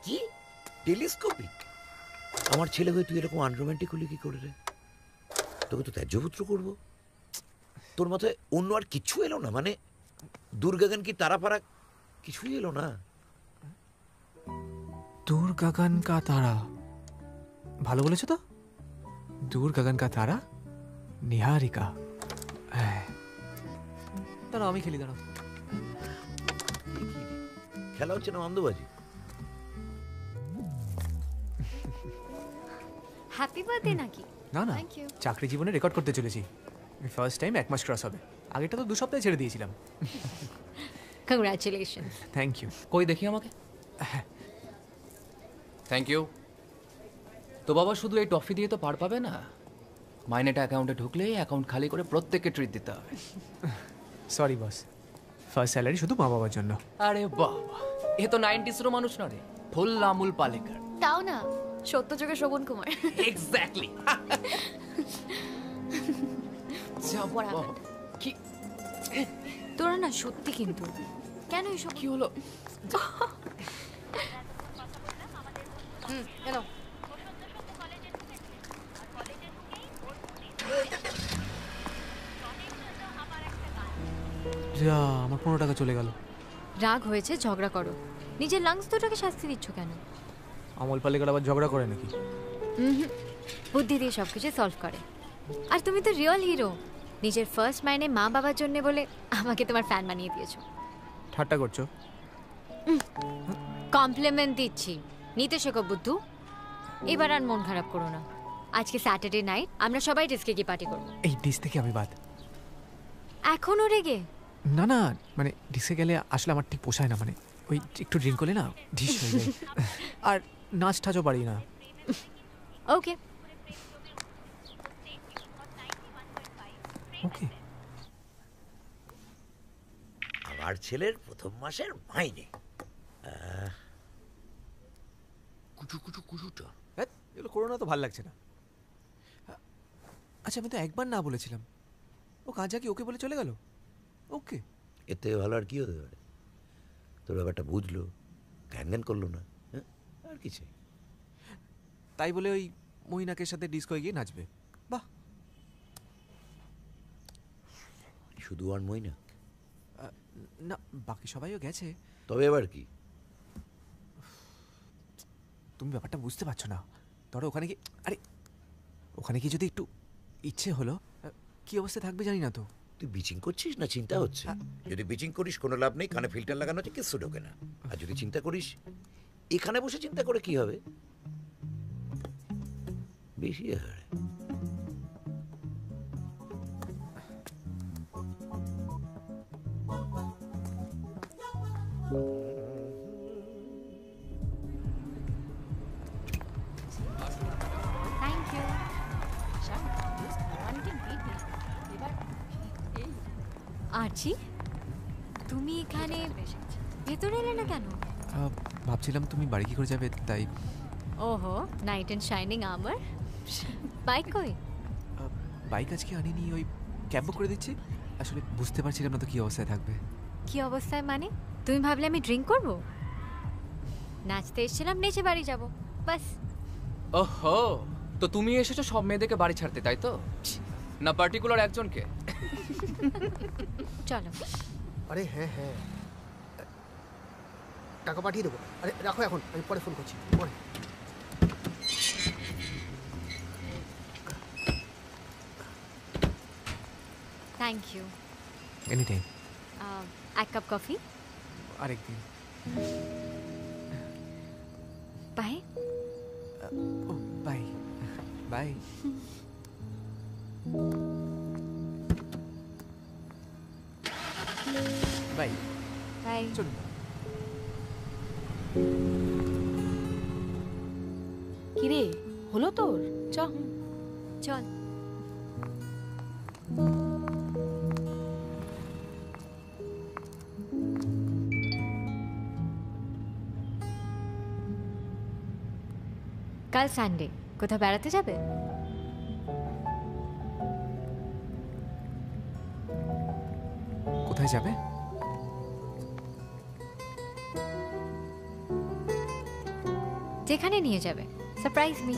কি টেলিস্কোপিক? আমার ছেলে হয়ে তুই এরকম আনরোম্যান্টিক হলি কি করে রে? তোকে তো ত্যায্যপুত্র করবো। তোর মাথায় অন্য আর কিছু এলো না? মানে দুর্গাগান কি তারাপাড়া কিছুই এলো না? दूर गगन का तारा, ভালো বলেছো তো? दूर गगन का तारा, নিহারিকা। দাঁড়াও আমি খেলি, দাঁড়াও। খেলা হচ্ছে না আনন্দবাজি? হ্যাপি বার্থডে নাকি? না না, থ্যাংক ইউ। চাকরি জীবনে রেকর্ড করতে চলেছি। ফার্স্ট টাইম 1 মাস ক্রস হবে। আগেটা তো 2 সপ্তাহে ছেড়ে দিয়েছিলাম। কংগ্রাচুলেশনস। Thank you. কই দেখি আমাকে। Thank you. তো বাবা শুধু এই টফি দিয়ে তো পার পাবে না, মাইনেটা অ্যাকাউন্টে ঢুকলেই অ্যাকাউন্ট খালি করে প্রত্যেককে ট্রিট দিতে হবে। সরি বস, ফার্স্ট স্যালারি শুধু মা বাবার জন্য। আরে বাবা, এ তো 90s মানুষ না রে, ফুল আমুল পালেকার। তাও না, সত্যযুগে শোভন কুমার। এক্স্যাক্টলি। কি তোরা না সত্যি, কিন্তু কেন এসব কি হলো? এলো যা, আমার 15 টাকা চলে গেল। রাগ হয়েছে, ঝগড়া করো। নিজের লাংস দুটোকে শাস্তি দিচ্ছ কেন? আমল পালেকার আবার ঝগড়া করে নাকি? বুদ্ধি দিয়ে সবকিছু সলভ করে। আর তুমি তো রিয়েল হিরো। নিজের ফার্স্ট মাইনে মা বাবার জন্য বলে আমাকে তোমার ফ্যান বানিয়ে দিয়েছো। ঠাট্টা করছো? কমপ্লিমেন্ট দিচ্ছি, নিতে শেখো বুদ্ধু। এবার আর মন খারাপ করো না। আজকে স্যাটারডে নাইট, আমরা সবাই ডিস্কে গিয়ে পার্টি করবো। এই ডিস থেকে আমি বাদ। এখনো রেগে? না না, মানে ডিসে গেলে আসলে আমার ঠিক পোষায় না। মানে ওই একটু ড্রিঙ্ক করলে না ঢিস হয়ে যায়। আর নাচ ঠাচও পারি না। ওকে ওকে। আমার ছেলের প্রথম মাসের মাইনে কুচু কুচু কুচুটা। এগুলো করোনা তো ভালো লাগছে না। আচ্ছা আমি তো একবার না বলেছিলাম, ও কাজা কি ওকে বলে চলে গেল? ওকে, এর থেকে ভালো আর কি হতে পারে? তোর ব্যাপারটা বুঝলো, জ্ঞান জ্ঞান করলো না, আর কিছু। তাই বলে ওই মহিনাকের সাথে ডিস্কোয় গিয়ে নাচবে? বাহ। শুধু আর মহিনা না, বাকি সবাইও গেছে। তবে এবার কি? তুমি ব্যাপারটা বুঝতে পারছো না। ধরো ওখানে কি, আরে ওখানে কি যদি একটু ইচ্ছে হলো, কি অবস্থা থাকবে জানি না তো। তুই বিচিং করছিস না চিন্তা হচ্ছে? যদি বিচিং করিস কোনো লাভ নেই, কানে ফিল্টার লাগানো আছে, কিচ্ছু ঢোকে না। আর যদি চিন্তা করিস, এখানে বসে চিন্তা করে কি হবে? বেশি হয়। Thank you. আরচি, তুমি এখানে ভেতরে এলে না কেন? ভাবছিলাম তুমি বাড়ি কি করে যাবে, তাই। ওহো, নাইট অ্যান্ড শাইনিং আমার। বাইক কই? বাইক আজকে আনিনি, ওই ক্যাব বুক করে দিচ্ছি। আসলে বুঝতে পারছিলাম না তো কি অবস্থায় থাকবে। কি অবস্থায় মানে? তুমি ভাবলে আমি ড্রিঙ্ক করব? নাচতে এসেছিলাম, নেচে বাড়ি যাব, বাস। ওহো, তো তুমি এসেছো সব মেয়েদেরকে বাড়ি ছাড়তে, তাই তো? না পার্টিকুলার একজনকে? চলো। আরে হ্যাঁ হ্যাঁ, টাকা পাঠিয়ে দেবো। আরে রাখো এখন, আমি পরে ফোন করছি, পরে। Thank you. Any time. এক কাপ কফি? আরেকদিন। বাই। ও বাই বাই। Bye bye. চলুন। কিরে, হলো তোর? চল। কাল সানডে, কোথাও বেড়াতে যাবে? কোথায় যাবে? যেখানে নিয়ে যাবে, সারপ্রাইজ মি।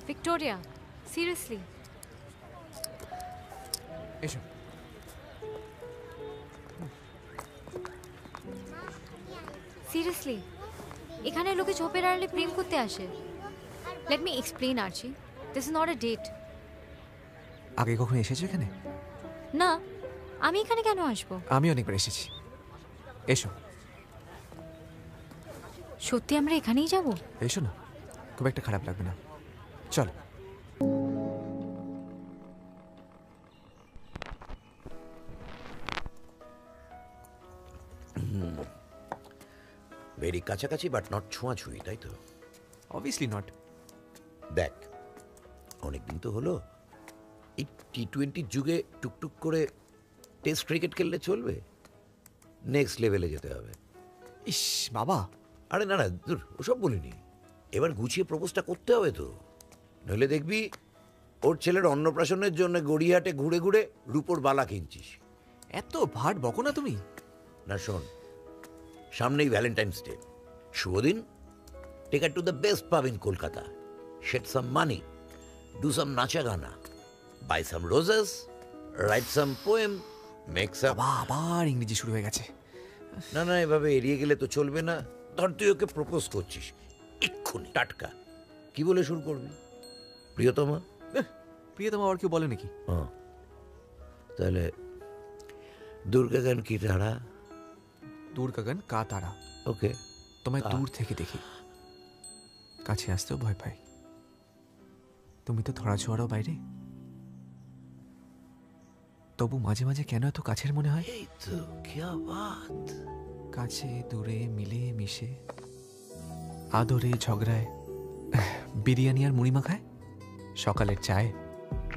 Victoria, seriously. এসো। সিরিয়াসলি, এখানে লোকে ঝোপের আড়ালে প্রেম করতে আসে। Let me explain Archie, this is not a date. আগে কখনো এসেছো এখানে? না, আমি এখানে কেন আসবো? আমি অনেকবার এসেছি। এসো। সত্যি আমরা এখানেই যাব? এসো না, খুব একটা খারাপ লাগবে না। চল। ভেরি কাছাকাছি বাট নট ছোঁয়াছুঁই, তাই তো? Obviously not. দেখ, অনেকদিন তো হলো, এই টি-20 যুগে টুকটুক করে টেস্ট ক্রিকেট খেললে চলবে? নেক্সট লেভেলে যেতে হবে। ইস বাবা। আরে না না, দূর, ওসব বলিনি। এবার গুছিয়ে প্রপোজটা করতে হবে তো, নইলে দেখবি ওর ছেলের অন্নপ্রাশনের জন্য গড়িয়াহাটে ঘুরে ঘুরে রূপোর বালা কিনছিস। এত ভাট বকো না তুমি। না শোন, সামনেই ভ্যালেন্টাইন্স ডে, শুভ দিন। Take to the best pub in Kolkata, shed some money, do some নাচা গানা, buy some roses, write some poem, make some. আবার ইংরেজি শুরু হয়ে গেছে। না না, এভাবে এড়িয়ে গেলে তো চলবে না। ধর তুই ওকে প্রপোজ করছিস, এক্ষুনি টাটকা কি বলে শুরু করবি? প্রিয়তমা। প্রিয়তমা আবার কেউ বলে নাকি? হ্যাঁ, তাহলে দুর্গা গান কি তারা? দুর্গা গান কা তারা। ওকে। তোমায় দূর থেকে দেখি, কাছে আসতেও ভয় পাই। তুমি তো ধরা ছোঁয়ারও বাইরে, তবু মাঝে মাঝে কেন এত কাছের মনে হয়? এই তো কিয়া বাত। কাছে দূরে মিলে মিশে, আদরে ঝগড়ায়, বিরিয়ানি আর মুড়ি মাখায়, সকালের চায়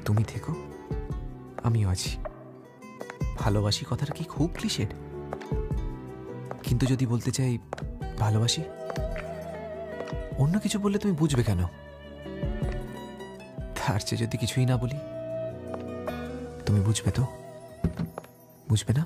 তুমি থেকো আমিও আছি। ভালোবাসি কথাটা কি খুব ক্লিশেড? কিন্তু যদি বলতে চাই ভালোবাসি, অন্য কিছু বললে তুমি বুঝবে কেন? তার চেয়ে যদি কিছুই না বলি, তুমি বুঝবে তো? বুঝবে না?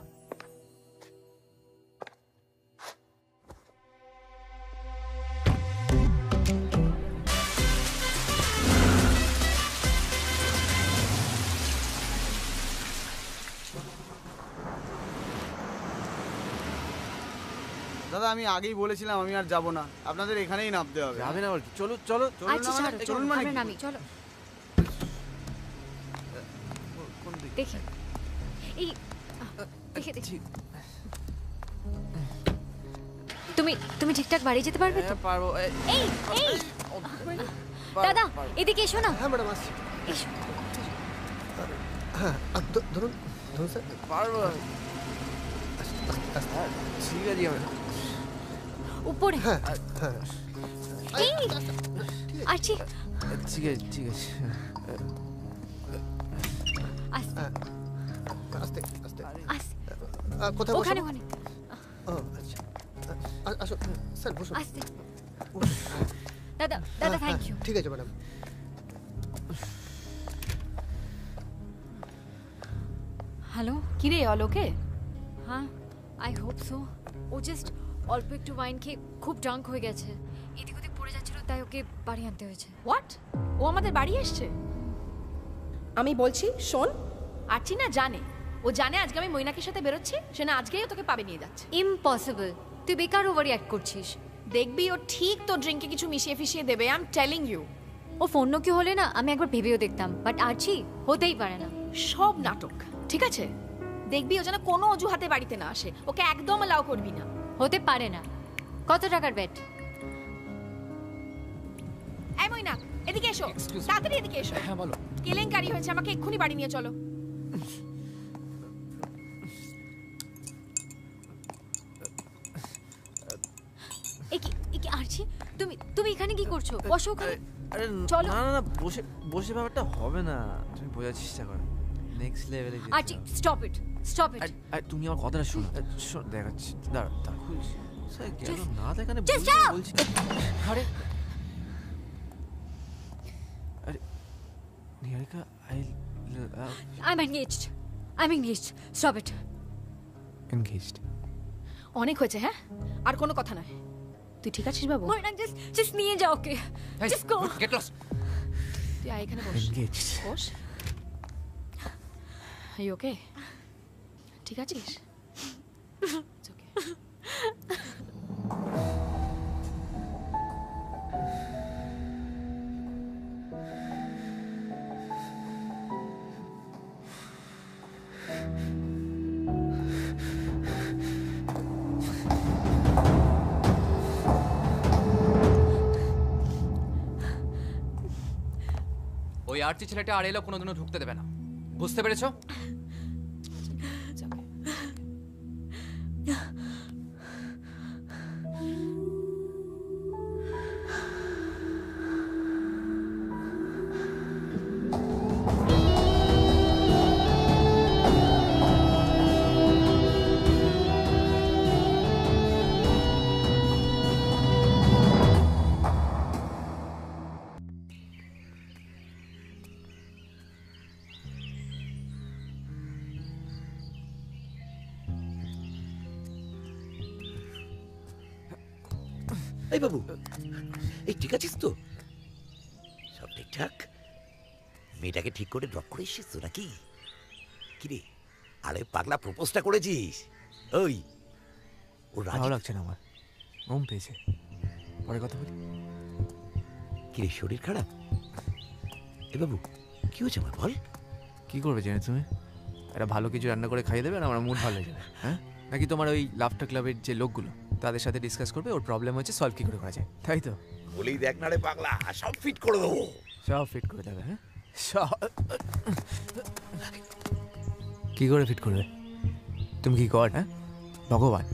দাদা আমি আগেই বলেছিলাম আমি আর যাব না, আপনাদের এখানেই নামতে হবে। যাবে না বল কি? চলো চলো আচ্ছা ছাড়ো, চলুন মানে আমরা কি? নামি, চলো। দেখি এই দেখে দেখি তুমি তুমি ঠিকঠাক বাড়ি যেতে পারবে তো? পারবো। এই এই দাদা এদিকে এসো না। হ্যাঁ ম্যাডাম আসছি। এসো। হ্যাঁ ধরুন ধরুন স্যার। পারবো। ঠিক আছে আমি উপরে। হ্যাঁ হ্যাঁ এই আছি। ঠিক আছে ঠিক আছে। আস্তে আস্তে আস্তে আস্তে। কোথায় ওখানে বসবো? ওখানে। ও আচ্ছা আসো স্যার বসুন। আস্তে। দাদা দাদা থ্যাংক ইউ। ঠিক আছে ম্যাডাম। হ্যালো কিরে অলোকে? হ্যাঁ আই হোপ সো। ও জাস্ট অল্প একটু ওয়াইন খেয়ে খুব ড্রাঙ্ক হয়ে গেছে, এদিক ওদিক পড়ে যাচ্ছিল, তাই ওকে বাড়ি আনতে হয়েছে। হোয়াট? ও আমাদের বাড়ি এসছে? আমি বলছি শোন, আরচি না জানে, ও জানে আজকে আমি মৈনাকের সাথে বেরোচ্ছি, সে না আজকেই ও তোকে পাবে নিয়ে যাচ্ছে। ইম্পসিবল, তুই বেকার ওভার অ্যাক্ট করছিস। দেখবি ও ঠিক তোর ড্রিঙ্কে কিছু মিশিয়ে ফিশিয়ে দেবে, আই এম টেলিং ইউ। ও ফোন কি হলে না আমি একবার ভেবেও দেখতাম, বাট আরচি হতেই পারে না। সব নাটক, ঠিক আছে? দেখবি ও যেন কোনো অজুহাতে বাড়িতে না আসে, ওকে একদম অ্যালাউ করবি না। হতে পারে না। কত টাকার বেট? এই মৈনাক এদিকে এসো, তাড়াতাড়ি এদিকে এসো। হ্যাঁ বলো। কেলেঙ্কারি হয়েছে, আমাকে এক্ষুনি বাড়ি নিয়ে চলো। একি আরচি তুমি তুমি এখানে কি করছো? বসো ওখানে। আরে চলো। না না না বসে বসে ব্যাপারটা হবে না, তুমি বোঝার চেষ্টা করো। নেক্সট লেভেলে যেতে আরচি স্টপ ইট স্টপ ইট। আর তুমি আমার কথাটা শোনো। শোন দেখাচ্ছি, দাঁড়া দাঁড়া খুলছি। স্যার গেল না তো এখানে বলছি। আরে আরে নিহারিকা I'm engaged. Stop it. Engaged. অনেক হয়েছে, হ্যাঁ? আর কোনো কথা নয়। তুই ঠিক আছিস বাবু? ময়না just নিয়ে যাও okay. Just go. Get lost. তুই আয় এখানে বস। এনগেজড। বস। Are you okay? ঠিক আছিস? It's okay. ওই আরচি ছেলেটা আর এলো কোনোদিনও ঢুকতে দেবে না, বুঝতে পেরেছো? এই বাবু, এই ঠিক আছিস তো? সব ঠিকঠাক? মেয়েটাকে ঠিক করে ড্রপ করে এসেছিস তো নাকি? কিরে আরে পাগলা, প্রপোজটা করেছিস? ওই ও ভালো লাগছে না আমার, ঘুম পেয়েছে। পরে কথা বলি। কিরে শরীর খারাপ? এ বাবু কি হয়েছে আমার বল? কি করবে জেনে তুমি? একটা ভালো কিছু রান্না করে খাইয়ে দেবে আর আমার মুড ভালো হয়ে যাবে। হ্যাঁ নাকি তোমার ওই লাফটার ক্লাবের যে লোকগুলো তাদের সাথে ডিসকাস করবে ওর প্রবলেম হচ্ছে সলভ কি করে করা যায়, তাই তো? বলেই দেখ না রে পাগলা, সব ফিট করে দেবো। সব ফিট করে দেবে? হ্যাঁ কি করে ফিট করবে? তুমি কি গড? হ্যাঁ ভগবান?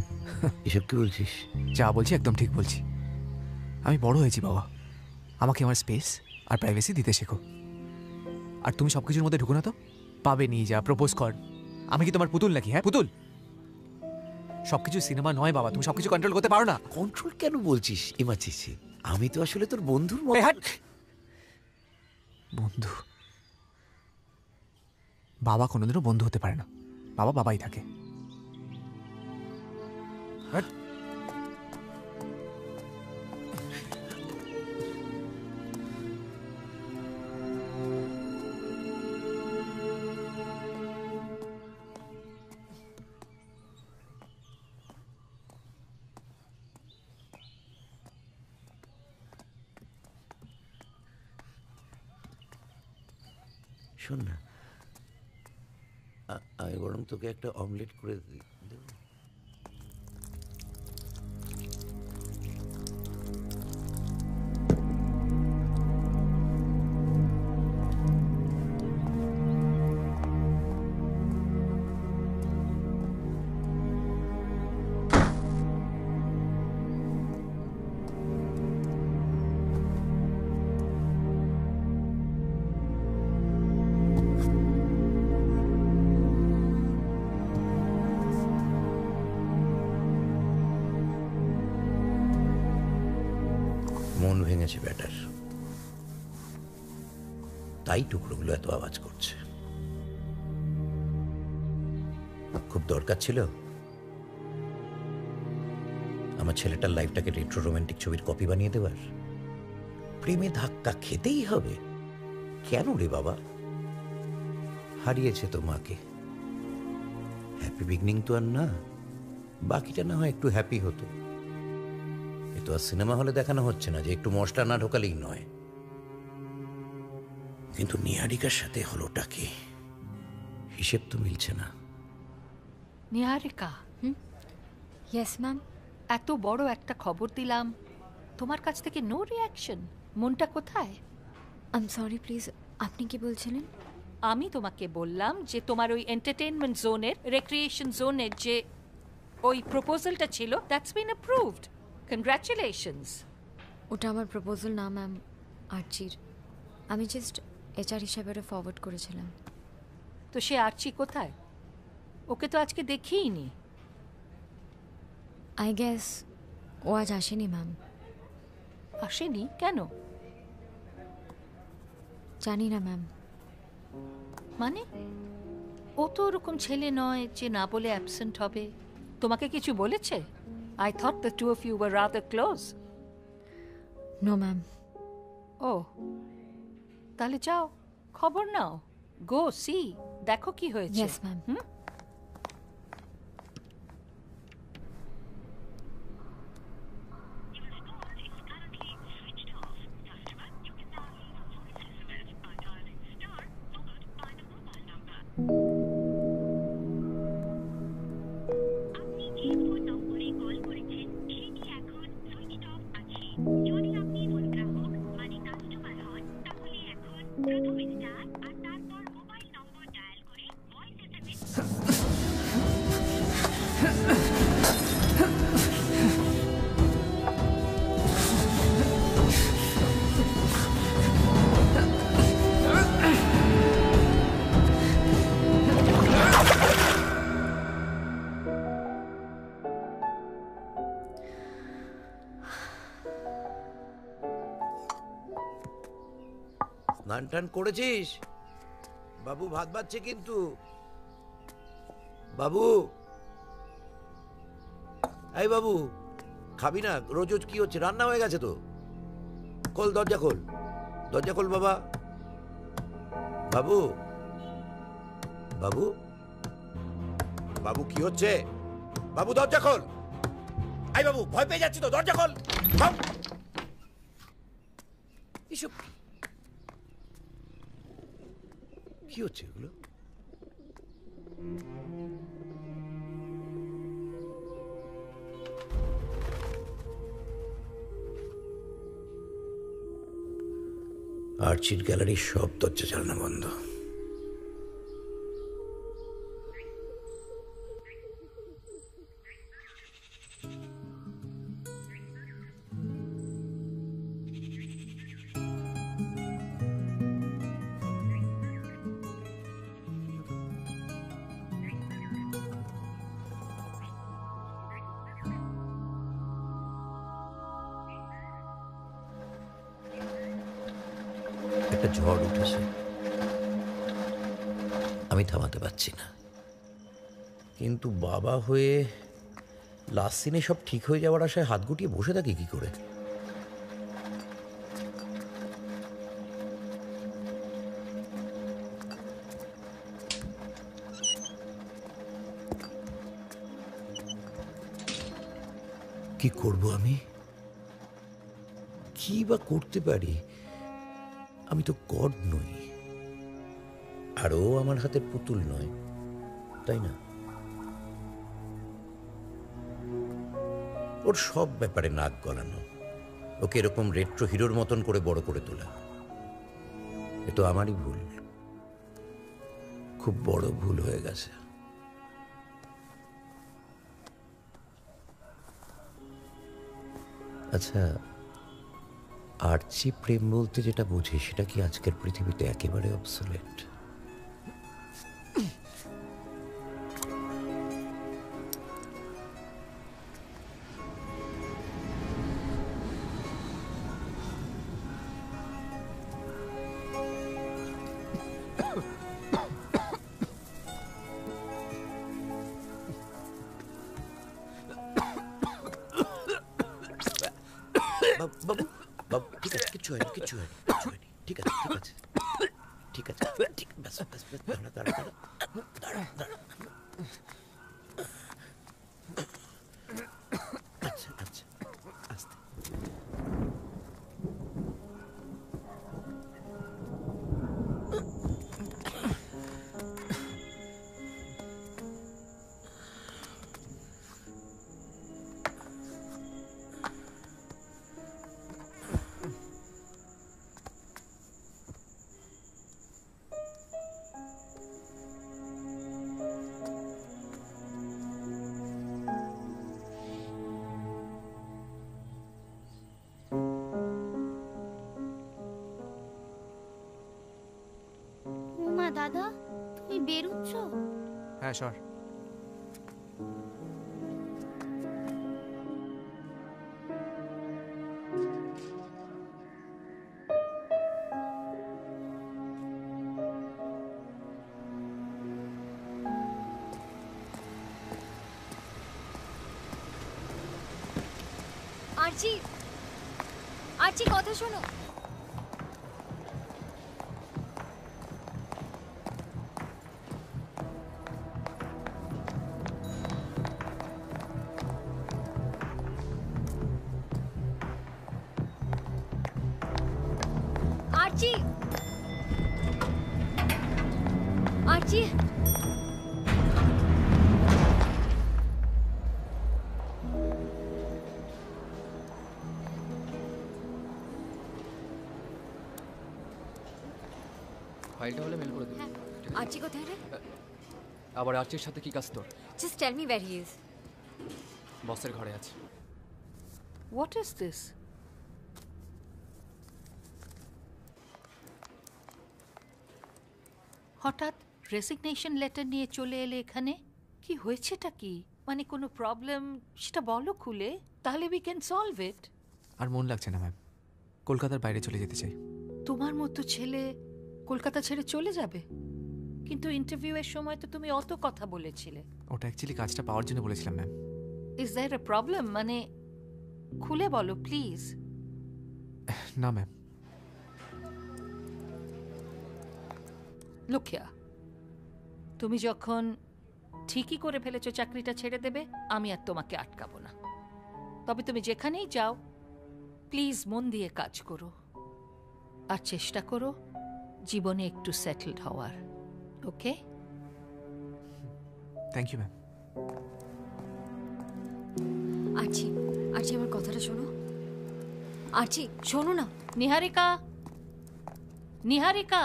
এসব কি বলছিস? যা বলছি একদম ঠিক বলছি। আমি বড় হয়েছি বাবা, আমাকে আমার স্পেস আর প্রাইভেসি দিতে শেখো। আর তুমি সব কিছুর মধ্যে ঢুকো না তো। পাবে নিয়ে যা, প্রপোজ কর। আমি কি তোমার পুতুল নাকি? হ্যাঁ পুতুল? সবকিছু সিনেমা নয় বাবা, তুমি সবকিছু কন্ট্রোল করতে পারো না। কন্ট্রোল কেন বলছিস এমার্জেন্সি? আমি তো আসলে তোর বন্ধুর মতো। বন্ধু? বাবা কোনোদিনও বন্ধু হতে পারে না, বাবা বাবাই থাকে। শোন না, আমি বরং তোকে একটা অমলেট করে দিই। মন ভেঙেছে ব্যাটার, তাই টুকরোগুলো এত আওয়াজ করছে। খুব দরকার ছিল আমার ছেলেটার লাইফটাকে রেট্রো রোমান্টিক ছবির কপি বানিয়ে দেওয়ার। প্রেমে ধাক্কা খেতেই হবে কেন রে বাবা? হারিয়েছে তো মাকে, হ্যাপি বিগনিং তো আর না, বাকিটা না হয় একটু হ্যাপি হতো। এ তো আর সিনেমা হলে দেখানো হচ্ছে না যে একটু মশলা না ঢোকালেই নয়। কিন্তু নিহারিকার সাথে হলোটা কি, হিসেব তো মিলছে না। নিহারিকা, ইয়েস ম্যাম। এত বড় একটা খবর দিলাম, তোমার কাছ থেকে নো রিয়াকশন। মনটা কোথায়? আই এম সরি প্লিজ, আপনি কি বলছিলেন? আমি তোমাকে বললাম যে তোমার ওই এন্টারটেইনমেন্ট জোনের, রেক্রিয়েশন জোনের যে ওই প্রপোজালটা ছিল, দ্যাটস বিন অ্যাপ্রুভড। কনগ্রাচুলেশনস। ওটা আমার প্রপোজাল না ম্যাম, আর্চির। আমি জাস্ট HR হিসাবে ওটা ফরওয়ার্ড করেছিলাম। তো সে আর্চি কোথায়? ওকে তো আজকে দেখিইনি। আই গেস ও আজ আসেনি ম্যাম। আসেনি কেন? জানি না ম্যাম। মানে ও তো ওরকম ছেলে নয় যে না বলে অ্যাবসেন্ট হবে। তোমাকে কিছু বলেছে? I thought the two of you were rather close. No, ma'am. Oh, তাহলে যাও, খবর নাও। Go see, দেখো কি হয়েছে। Yes, ma'am. স্নান টান করেছিস? বাবু ভাত বাড়ছে কিন্তু। বাবু, এই বাবু, খাবি না? রোজ রোজ কি হচ্ছে? রান্না হয়ে গেছে তো। খোল, দরজা খোল, দরজা খোল বাবা। বাবু, বাবু, বাবু কি হচ্ছে? বাবু দরজা খোল। এই বাবু, ভয় পেয়ে যাচ্ছি তো, দরজা খোল। এসব কি হচ্ছে এগুলো? আর্চিড গ্যালারির সব দরজা জানলা বন্ধ। একটা ঝড় উঠেছে, আমি থামাতে পারছি না। কিন্তু বাবা হয়ে লাস্ট সিনে সব ঠিক হয়ে যাওয়ার আশায় হাত গুটিয়ে বসে থাকি কি করে? কি করব আমি? কি বা করতে পারি? আমি তো গড নই। আর ও আমার হাতের পুতুল নয়, তাই না? ওর সব ব্যাপারে নাক গলানো, ওকে এরকম রেট্রো হিরোর মতন করে বড় করে তোলা, এ তো আমারই ভুল, খুব বড় ভুল হয়ে গেছে। আচ্ছা, আর্চি প্রেম বলতে যেটা বোঝে সেটা কি আজকের পৃথিবীতে একেবারে অবসোলেট? বাবু বাবু, ঠিক আছে, কিচ্ছু হয়নি, কিচ্ছু হয়নি, কিচ্ছু হয়নি, ঠিক আছে, ঠিক আছে, ঠিক আছে, ঠিক, ব্যাস ব্যাস ব্যাস, দাঁড়া দাঁড়া দাঁড়া দাঁড়া, আচ্ছা আচ্ছা, আস্তে। উমা দাদা, তুমি বেরোচ্ছ? হ্যাঁ সর। আরচি, আরচি কথা শোনো। আরচি, আরচি, ফাইলটা হলে মেল করে দেবো। আরচি কোথায় রে? আবার আর্চির সাথে কি কাজ তোর? Just tell me where he is. বসের ঘরে আছে। What is this? হঠাৎ রেজিগনেশন লেটার নিয়ে চলে এলে এখানে, কি হয়েছেটা কি? মানে কোনো প্রবলেম সেটা বলো খুলে, তাহলে উই ক্যান সলভ ইট। আর মন লাগছে না ম্যাম, কলকাতার বাইরে চলে যেতে চাই। তোমার মতো ছেলে কলকাতা ছেড়ে চলে যাবে? কিন্তু ইন্টারভিউয়ের সময় তো তুমি অত কথা বলেছিলে। ওটা অ্যাকচুয়ালি কাজটা পাওয়ার জন্য বলেছিলাম ma'am. Is there a problem? মানে খুলে বলো প্লিজ। না ম্যাম। লুক হিয়ার, তুমি যখন ঠিকই করে ফেলেছো চাকরিটা ছেড়ে দেবে, আমি আর তোমাকে আটকাবো না। তবে তুমি যেখানেই যাও প্লিজ মন দিয়ে কাজ করো, আর চেষ্টা করো জীবনে একটু সেটেলড হওয়ার। Okay? Thank you ma'am. Archie, Archie আমার কথাটা শোনো। আরচি শোনো না। নিহারিকা, নিহারিকা।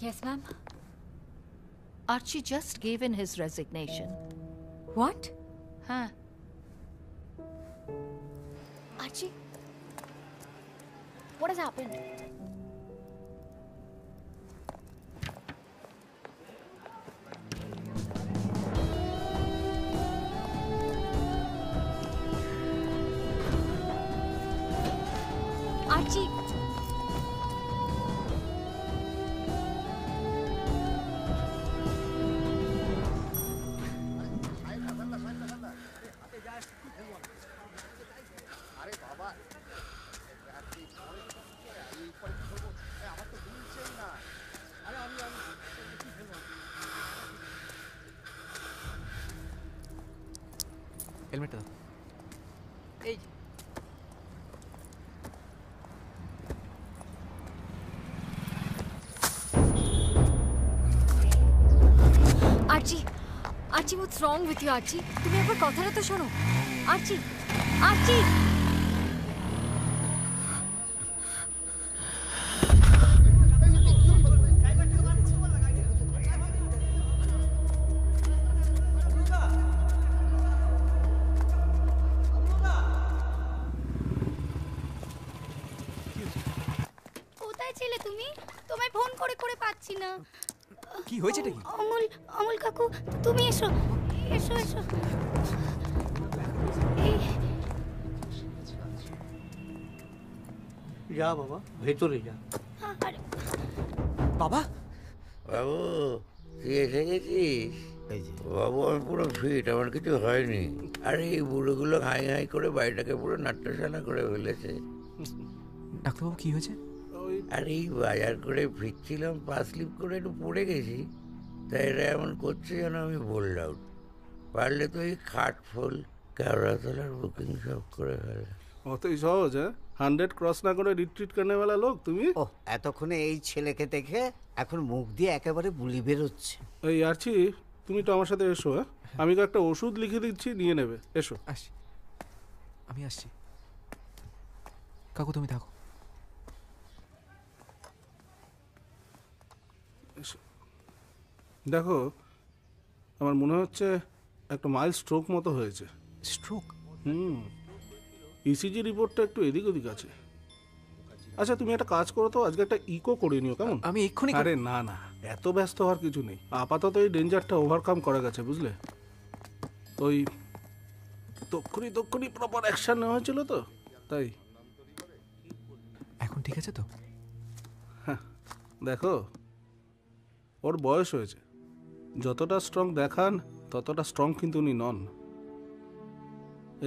Yes, ma'am. Archie just gave in his resignation. What? Huh. Archie, what has happened? Archie. হেলমেটটা দাও। এই আর্চি হোয়াটস রং উইথ ইউ আর্চি? তুমি একবার কথাটা তো শোনো। আর্চি, আর্চি। কোথায় ছিলে তুমি? তোমায় ফোন করে করে পাচ্ছি না। কি হয়েছে নাকি? অমল, অমল কাকু তুমি এসো এসো এসো। যা বাবা, ভেতরে যা। বাবা, বাবু তুই এসে গেছিস? বাবু আমি পুরো ফিট, আমার কিছু হয়নি। আর এই বুড়োগুলো হাই হাই করে বাড়িটাকে পুরো নাট্যশালা করে ফেলেছে। ডাক্তারবাবু কি হয়েছে? আর এই বাজার করে ফিরছিলাম, পা স্লিপ করে একটু পড়ে গেছি, তাই এরা এমন করছে যেন আমি বোল্ড আউট। পারলে তো এই খাট ফুল কাবরাতলার বুকিং সব করে ফেলে। অতই সহজ? হ্যাঁ, 100 ক্রস না করে রিট্রিট করনে वाला লোক তুমি। ও এতক্ষণে এই ছেলেকে দেখে এখন মুখ দিয়ে একেবারে বুলি বেরোচ্ছে। এই আরছি, তুমি তো আমার সাথে এসো। হ্যাঁ, আমি একটা ওষুধ লিখে দিচ্ছি, নিয়ে নেবে। এসো। আসি, আমি আসছি। কাকু তুমি থাকো। দেখো, আমার মনে হচ্ছে একটা মাইল্ড স্ট্রোক মতো হয়েছে। স্ট্রোক? ইসিজি রিপোর্টটা একটু এদিক ওদিক আছে। আচ্ছা তুমি একটা কাজ করো তো, আজকে একটা ইকো করে নিও, কেমন? আমি এক্ষুনি। আরে না না, এত ব্যস্ত হওয়ার কিছু নেই। আপাতত এই ডেঞ্জারটা ওভারকাম করা গেছে, বুঝলে? ওই তক্ষুনি প্রপার অ্যাকশন নেওয়া হয়েছিল তো, তাই। এখন ঠিক আছে তো? হ্যাঁ, দেখো ওর বয়স হয়েছে, যতটা স্ট্রং দেখান ততটা স্ট্রং কিন্তু উনি নন।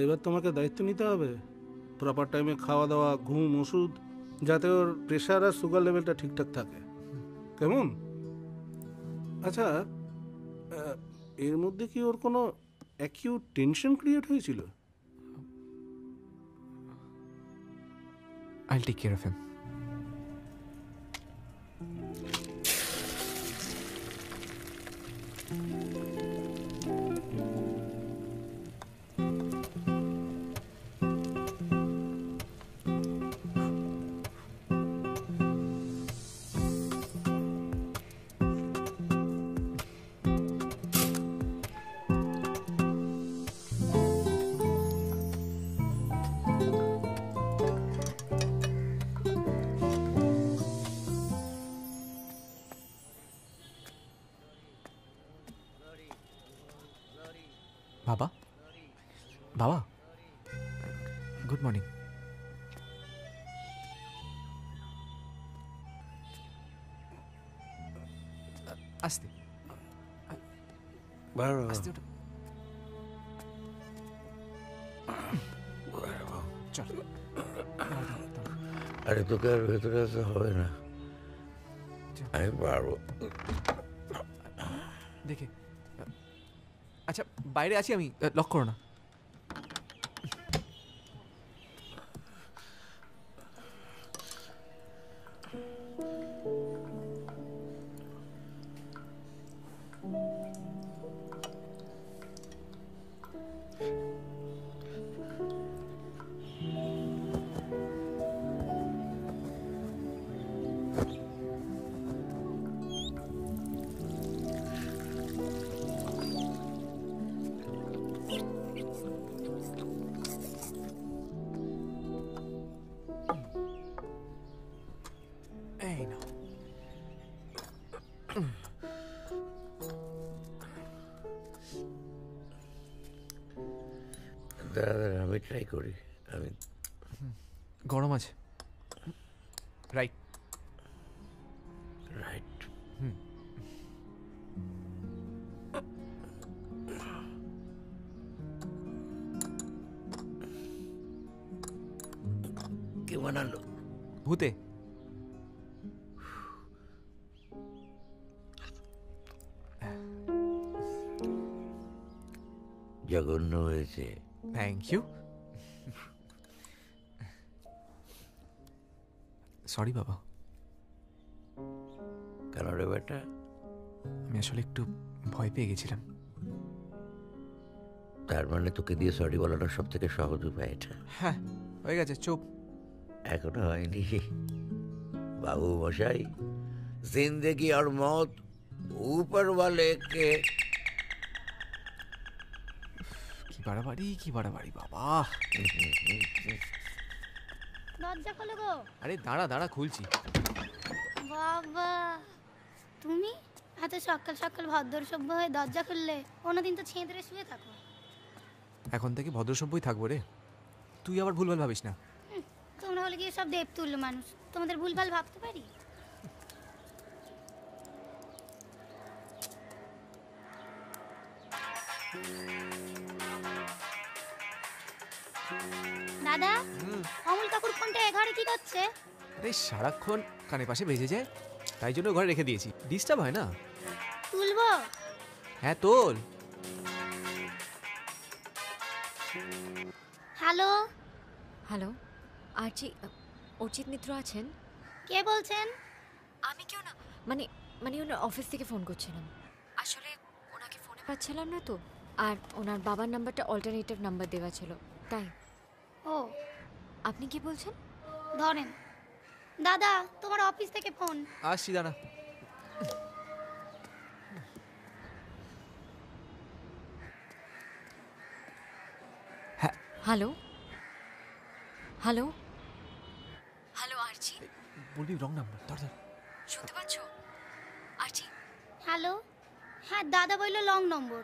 এবার তোমাকে দায়িত্ব নিতে হবে, প্রপার টাইমে খাওয়া দাওয়া, ঘুম, ওষুধ, যাতে ওর প্রেশার আর সুগার লেভেলটা ঠিকঠাক থাকে, কেমন? আচ্ছা, এর মধ্যে কি ওর কোনো অ্যাকিউট টেনশন ক্রিয়েট হয়েছিল? I'll take care of him. বাবা, বাবা, গুড মর্নিং। আস্তে আস্তে ওঠো। চল। আরে তোকে আর ভেতরে আসতে হবে না, আমি পারবো। দেখে, আচ্ছা বাইরে আছি আমি, লক করো না। দাদা আমি ট্রাই করি। আমি গরম আছে, রাইট রাইট। কে বানালো? ভূতে। জঘন্য হয়েছে। Thank you. সরি বাবা। কেন রে বেটা? আমি আসলে একটু ভয় পেয়ে গেছিলাম। তার মানে তোকে দিয়ে সরি বলাটা সব থেকে সহজ উপায় এটা। হ্যাঁ হয়ে গেছে, চুপ। এখনো হয়নি বাবু মশাই। জিন্দেগি আর মত উপর ওয়ালে কে। কি বাড়াবাড়ি বাবা। দরজা খোলো গো। আরে দাঁড়া খুলছি। বাবা তুমি এত সকাল সকাল ভদ্র সভ্য হয়ে দরজা খুললে, অন্যদিন তো ছেঁদরে শুয়ে থাকো। এখন থেকে ভদ্রসভ্যই থাকবো রে, তুই আবার ভুলভাল ভাবিস না। তোমরা হলে গিয়ে সব দেব তুল্য মানুষ, তোমাদের ভুলভাল ভাবতে পারি? দাদা, অমল কাকুর ফোনটা এ ঘরে কি করছে? আরে সারাক্ষণ কানে পাশে বেজে যায়, তাই জন্য ঘরে রেখে দিয়েছি, ডিস্টার্ব হয় না। তুলবো? হ্যাঁ তোল। হ্যালো হ্যালো আর্চি, অর্চিত মিত্র আছেন? কে বলছেন? আমি কেউ না, মানে ওনার অফিস থেকে ফোন করছিলাম। আসলে ওনাকে ফোনে পাচ্ছিলাম না তো, আর ওনার বাবার নাম্বারটা অল্টারনেটিভ নাম্বার দেওয়া ছিল, তাই। ও আপনি কি বলছেন? ধরেন দাদা, তোমার অফিস থেকে ফোন। আসছি, দাঁড়া। হ্যালো হ্যালো হ্যালো আর্চি, বলবি রং নাম্বার, ধর। শুনতে পাচ্ছ আর্চি? হ্যালো, হ্যাঁ দাদা বললো লং নম্বর।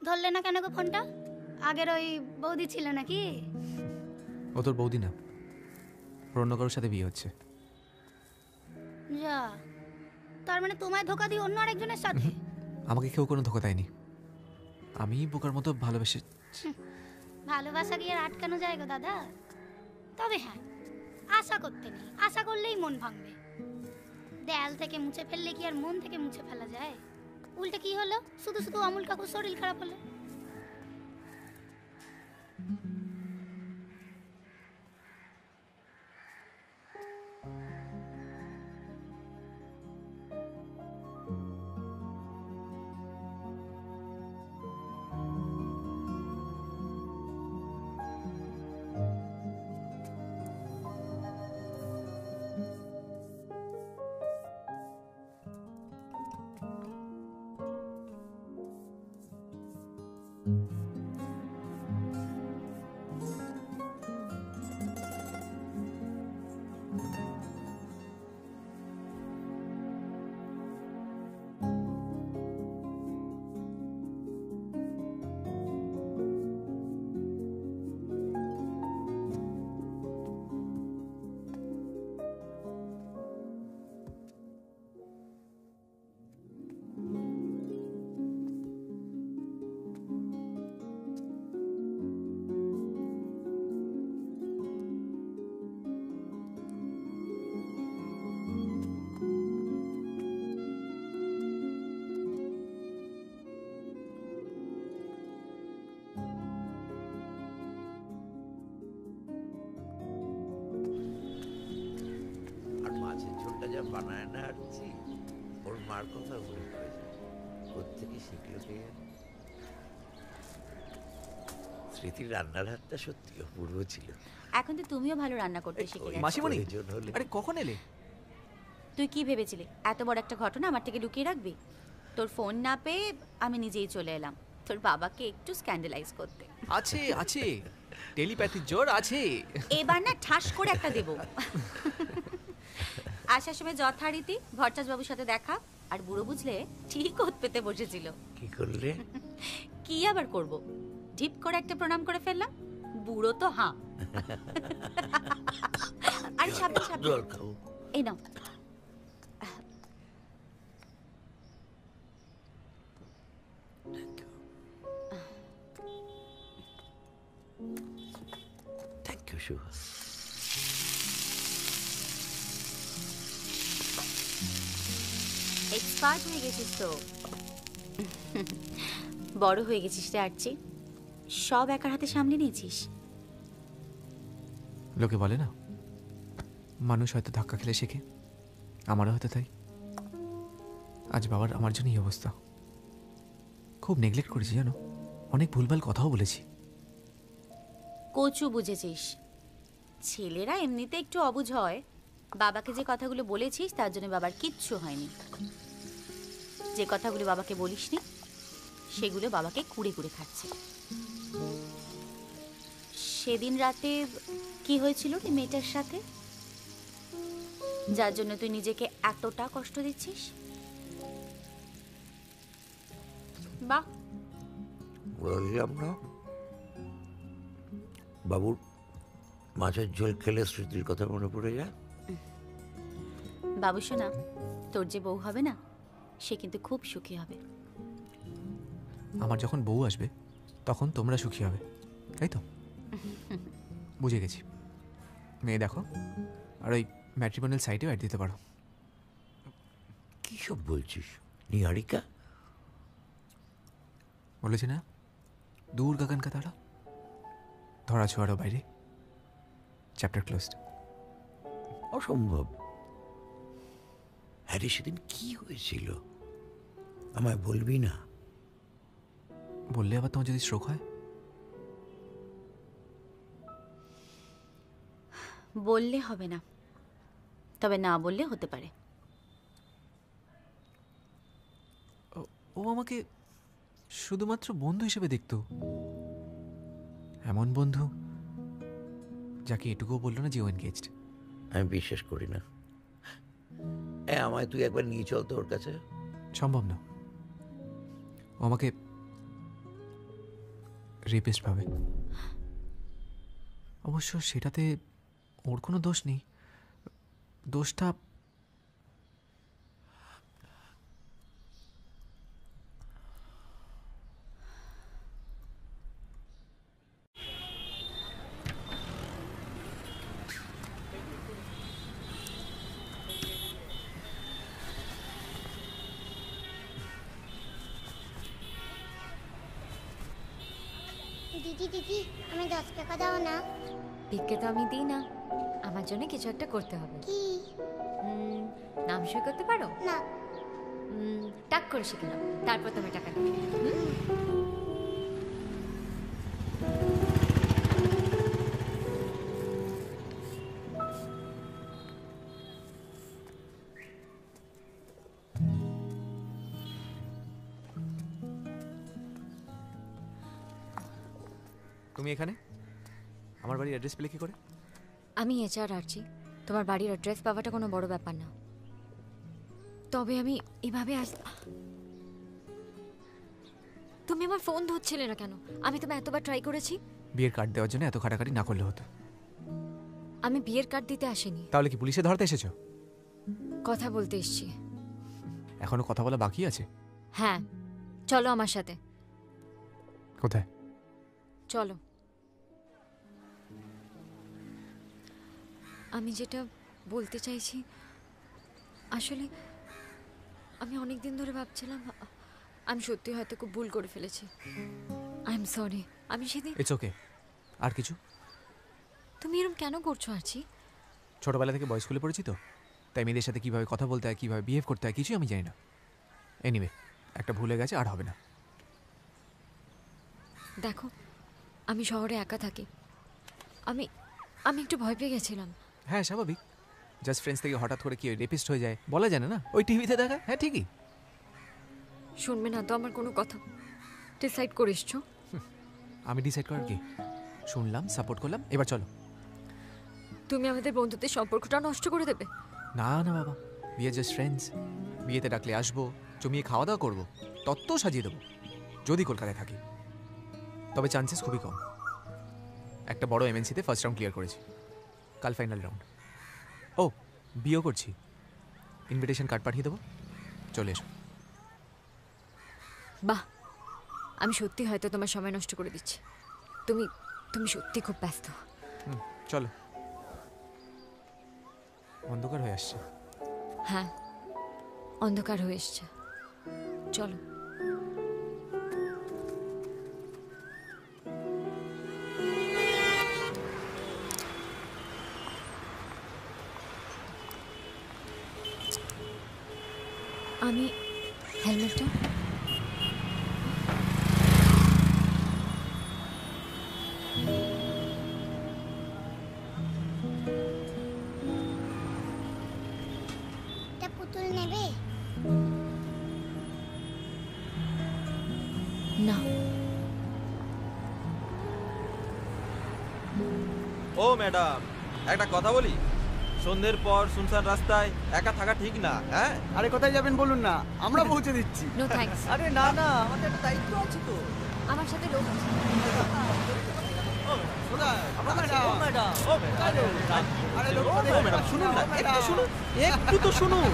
ধরলে না কেন গো ফোনটা? আগের ওই বৌদি ছিল নাকি? ও তোর বৌদি না, অন্য কারোর সাথে বিয়ে হচ্ছে। যা, তার মানে তোমায় ধোকা দিই অন্য আরেকজনের সাথে? আমাকে কেউ কোনো ধোকা দেয়নি, আমি বোকার মতো ভালোবেসে। ভালোবাসা কি আর আটকানো যায় গো দাদা? তবে হ্যাঁ, আশা করতে নেই, আশা করলেই মন ভাঙবে। দেয়াল থেকে মুছে ফেললে কি আর মন থেকে মুছে ফেলা যায়? উল্টে কি হলো, শুধু শুধু অমল কাকুর শরীর খারাপ হলো। যা বানায় না আরছি, ওর মার কথা মনে পড়ে যায়। কোত্থেকে শিখলো কে? স্মৃতির রান্নার হাতটা সত্যি অপূর্ব ছিল। এখন তো তুমিও ভালো রান্না করতে শিখে গেছো। মাসিমণি, আরে কখন এলে? তুই কি ভেবেছিলি এত বড় একটা ঘটনা আমার থেকে লুকিয়ে রাখবি? তোর ফোন না পেয়ে আমি নিজেই চলে এলাম তোর বাবাকে একটু স্ক্যান্ডালাইজ করতে। আছে আছে, টেলিপ্যাথির জোর আছে। এবার না ঠাস করে একটা দেব। আসার সময় যথারীতি ভট্টাচ বাবুর সাথে দেখা, আর বুড়ো বুঝলে ঠিক ওত পেতে বসেছিল। কি করলে? কি আবার করব, ঢিপ করে একটা প্রণাম করে ফেললাম। বুড়ো তো হাঁ। আরে সাবধান সাবধান, এই নাও। Thank you Shubha. এক্সপার্ট হয়ে গেছিস তো, বড় হয়ে গেছিস রে আর্চি, সব একার হাতে সামলে নিয়েছিস। লোকে বলে না, মানুষ হয়তো ধাক্কা খেলে শেখে, আমারও হয়তো তাই। আজ বাবার আমার জন্য এই অবস্থা। খুব নেগলেক্ট করেছি জানো, অনেক ভুলভাল কথাও বলেছি। কচু বুঝেছিস, ছেলেরা এমনিতে একটু অবুঝ হয়। বাবাকে যে কথাগুলো বলেছিস তার জন্য বাবার কিচ্ছু হয়নি। যে কথাগুলো বাবাকে বলিসনি সেগুলো বাবাকে কুড়ে কুড়ে খাচ্ছে। সেদিন রাতে কি হয়েছিল রে মেয়েটার সাথে, যার জন্য তুই নিজেকে এতটা কষ্ট দিচ্ছিস? বাহ, বললাম না বাবুর মাছের ঝোল খেলে স্মৃতির কথা মনে পড়ে যায়। বাবু শোনা, তোর যে বউ হবে না সে কিন্তু খুব সুখী হবে। আমার যখন বউ আসবে তখন তোমরা সুখী হবে, তাই তো? বুঝে গেছি। মেয়ে দেখো, আর ওই ম্যাট্রিমোনিয়াল সাইটেও অ্যাড দিতে পারো। কী সব বলছিস নিহারিকা? বলেছি না, দূর গগন কা তারা, ধরা ছোঁয়ারও বাইরে, চ্যাপ্টার ক্লোজড। অসম্ভব। হ্যারি সেদিন কি হয়েছিল আমায় বলবি না? বললে আবার তোমার যদি স্ট্রোক হয়? বললে হবে না, তবে না বললে হতে পারে। ও আমাকে শুধুমাত্র বন্ধু হিসেবে দেখতো, এমন বন্ধু যাকে এটুকুও বললো না যে ও এনগেজড। আমি বিশ্বাস করি না। আমায় তুই একবার নিয়ে চল তো ওর কাছে। সম্ভব না, ও আমাকে রেপিস্ট ভাবে। অবশ্য সেটাতে ওর কোনো দোষ নেই, দোষটা দিদি দিদি, আমি 10 টাকা দাও না। ভিক্ষে তো আমি দিই না, আমার জন্য কিছু একটা করতে হবে। কি? নাম সই করতে পারো? না। টাক করে শিখে নাও, তারপর তুমি টাকা দেবে। তুমি এখানে আমার বাড়ির অ্যাড্রেস পেলে কি করে? আমি HR আরচি, তোমার বাড়ির অ্যাড্রেস পাওয়াটা কোনো বড় ব্যাপার না। তবে আমি এভাবে তুমি আমার ফোন ধরছিলে না কেন? আমি তোমায় এতবার ট্রাই করেছি। বিয়ের কার্ড দেওয়ার জন্য এত খাটাখাটি না করলে হতো। আমি বিয়ের কার্ড দিতে আসিনি। তাহলে কি পুলিশে ধরতে এসেছো? কথা বলতে এসেছি। এখনো কথা বলা বাকি আছে? হ্যাঁ, চলো আমার সাথে। কোথায়? চলো। আমি যেটা বলতে চাইছি, আসলে আমি অনেক দিন ধরে ভাবছিলাম আমি সত্যি হয়তো খুব ভুল করে ফেলেছি। I am sorry. আমি সেদিন ইটস ওকে। আর কিছু? তুমি এরকম কেন করছো আরচি? ছোটবেলা থেকে বয়েজ স্কুলে পড়েছি তো, তাই মেয়েদের সাথে কীভাবে কথা বলতে হয়, কীভাবে বিহেভ করতে হয় কিছুই আমি জানি না। এনিওয়ে, একটা ভুলে গেছে, আর হবে না। দেখো, আমি শহরে একা থাকি। আমি একটু ভয় পেয়ে গেছিলাম। হ্যাঁ, স্বাভাবিক। জাস্ট ফ্রেন্ডস থেকে হঠাৎ করে কি রেপিস্ট হয়ে যায় বলা যায় না। ওই টিভিতে দেখা। হ্যাঁ ঠিকই। শুনবে না তো আমার কোনো কথা? ডিসাইড করে এসছো? আমি ডিসাইড করার কি? শুনলাম, সাপোর্ট করলাম, এবার চলো। তুমি আমাদের বন্ধুত্বের সম্পর্কটা নষ্ট করে দেবে? না না বাবা, উই আর জাস্ট ফ্রেন্ডস। বিয়েতে ডাকলে আসবো, জমিয়ে খাওয়া দাওয়া করবো, তত্ত্ব সাজিয়ে দেবো যদি কলকাতায় থাকি। তবে চান্সেস খুবই কম। একটা বড় MNC-তে ফার্স্ট রাউন্ড ক্লিয়ার করেছি, কাল ফাইনাল রাউন্ড। ও, বিয়েও করছি। ইনভিটেশন কার্ড পাঠিয়ে দেবো, চলে এসো। বাহ, আমি সত্যি হয়তো তোমার সময় নষ্ট করে দিচ্ছি। তুমি সত্যি খুব ব্যস্ত। চলো, অন্ধকার হয়ে আসছে। হ্যাঁ, অন্ধকার হয়ে এসছে, চলো। আমি হেলমেটটা এটা পুতুল নেবে? না। ও ম্যাডাম, একটা কথা বলি, সন্ধ্যের পর শুনশান রাস্তায় একা থাকা ঠিক না। হ্যাঁ, আরে কোথায় যাবেন বলুন না, আমরা পৌঁছে দিচ্ছি। No thanks. আরে না না, আমাদের একটা দায়িত্ব আছে তো। আমার সাথে লোক আছে। একটু তো শুনুন।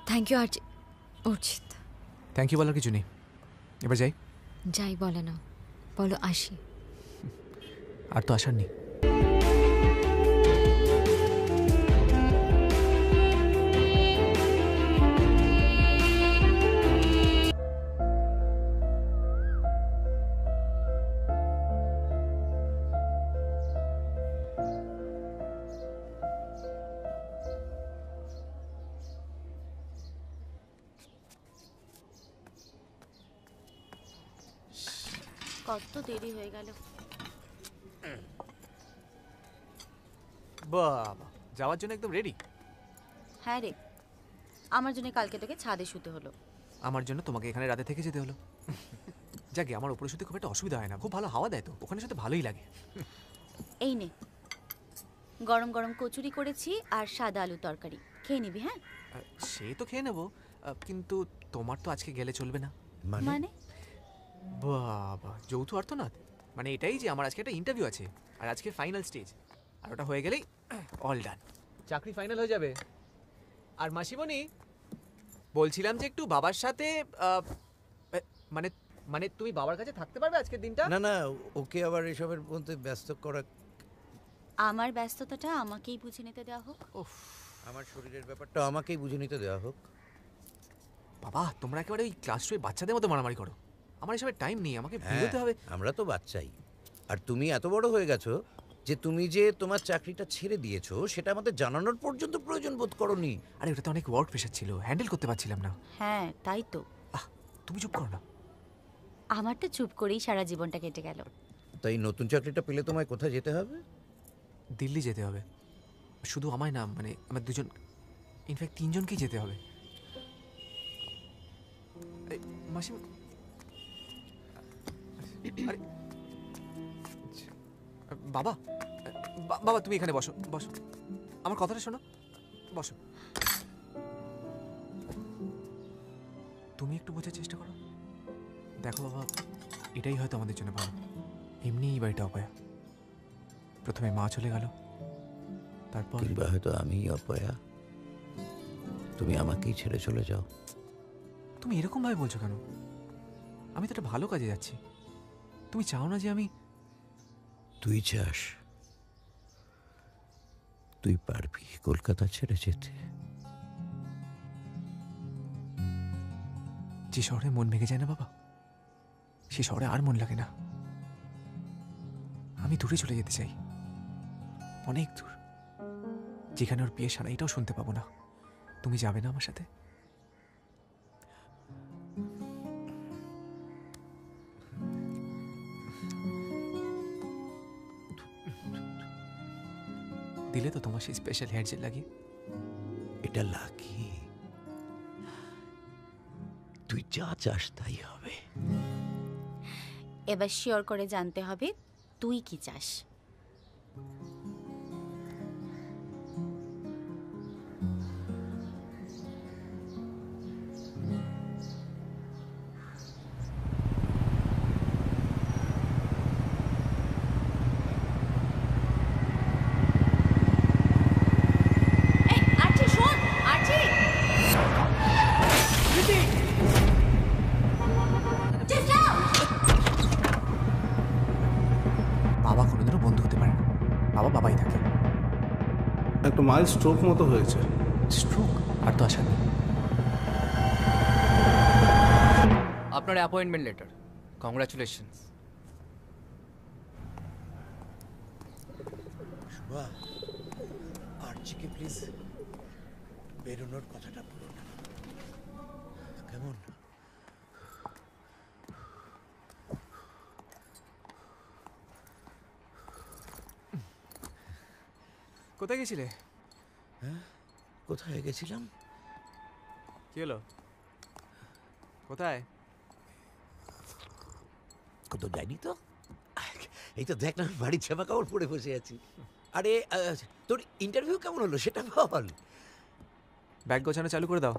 Thank you Archit. Thank you বলার কিছু নেই, এবার যাই। যাই বলে না, বলো আসি। আর তো আসার নেই। কত দেরি হয়ে গেল। বাবা, যাওয়ার জন্য একদম রেডি? হ্যাঁ রে, আমার জন্য কালকে তোকে ছাদে শুতে হলো। আমার জন্য তোমাকে এখানে রাতে থেকে যেতে হলো। যাকে আমার উপরে শুতে খুব একটা অসুবিধা হয় না, খুব ভালো হাওয়া দেয় তো, ওখানে শুতে ভালোই লাগে। এই নে, গরম গরম কচুরি করেছি আর সাদা আলু তরকারি, খেয়ে নিবি। হ্যাঁ, সে তো খেয়ে নেবো, কিন্তু তোমার তো আজকে গেলে চলবে না। মানে? বাবা, যৌথ অর্থনাথ মানে এটাই যে আমার আজকে একটা ইন্টারভিউ আছে, আর আজকে ফাইনাল স্টেজ, আর ওটা হয়ে গেলেই অল ডান, চাকরি ফাইনাল হয়ে যাবে। আর মাসিমণি, বলছিলাম যে একটু বাবার সাথে মানে মানে তুমি বাবার কাছে থাকতে পারবে আজকের দিনটা? না না, ওকে আবার এসবের মধ্যে ব্যস্ত করা। আমার ব্যস্ততাটা আমাকেই বুঝে নিতে দেওয়া হোক। আমার শরীরের ব্যাপারটা আমাকেই বুঝে নিতে দেওয়া হোক। বাবা, তোমরা একেবারে ওই ক্লাস 2 বাচ্চাদের মতো মারামারি করো। আমার এসবের টাইম নেই, আমাকে বেরোতে হবে। আমরা তো বাচ্চাই, আর তুমি এত বড় হয়ে গেছো যে তুমি যে তোমার চাকরিটা ছেড়ে দিয়েছো সেটা আমাদের জানানোর পর্যন্ত প্রয়োজন বোধ করোনি। আরে ওটাতে অনেক ওয়ার্ক প্রেশার ছিল, হ্যান্ডেল করতে পারছিলাম না। হ্যাঁ তাই তো। তুমি চুপ করো না। আমার তো চুপ করেই সারা জীবনটা কেটে গেল। তাই নতুন চাকরিটা পেলে তোমায় কোথায় যেতে হবে? দিল্লি যেতে হবে। শুধু আমায় না, মানে আমার দুজন, ইনফ্যাক্ট 3 জনকেই যেতে হবে। মাসি, আরে বাবা, বাবা তুমি এখানে বসো, বসো, আমার কথাটা শোনো, বসো। তুমি একটু বোঝার চেষ্টা করো। দেখো বাবা, এটাই হয়তো আমাদের জন্য ভালো। এমনি এই বাড়িটা অপয়া। প্রথমে মা চলে গেল, তারপর কিংবা হয়তো আমি অপয়া, তুমি আমাকেই ছেড়ে চলে যাও। তুমি এরকম ভাবে বলছো কেন? আমি তো একটা ভালো কাজে যাচ্ছি। তুমি চাও না যে আমি? তুই চাস, তুই পারবি কলকাতা ছেড়ে যেতে? যে শহরে মন ভেঙে যায় না বাবা, সে শহরে আর মন লাগে না। আমি দূরে চলে যেতে চাই, অনেক দূর, যেখানে ওর বিয়ে সারা এটাও শুনতে পাবো না। তুমি যাবে না আমার সাথে? দিলে তো তোমার সেই স্পেশাল হেয়ার জেল লাগিয়ে? এটা লাগিয়ে তুই যা চাস তাই হবে। এবার শিওর করে জানতে হবে তুই কি চাস। বাবা কোনোদিনও বন্ধু হতে পারে না, বাবা বাবাই থাকে। একটা মাইল্ড স্ট্রোক মতো হয়েছে। স্ট্রোক? আর তো আশা নেই। আপনার অ্যাপয়েন্টমেন্ট লেটার, কংগ্রাচুলেশনস। শুভা, আর্চিকে প্লিজ বেরোনোর কথাটা বলো না। কেমন? কোথায় গেছিলে? হ্যাঁ, কোথায় গেছিলাম? কি হলো? কোথায়? কোথাও যাইনি তো। এই তো দেখ না, আমি বাড়ির জামা কাপড় পরে বসে আছি। আরে তোর ইন্টারভিউ কেমন হলো সেটা বল। ব্যাগ গোছানো চালু করে দাও।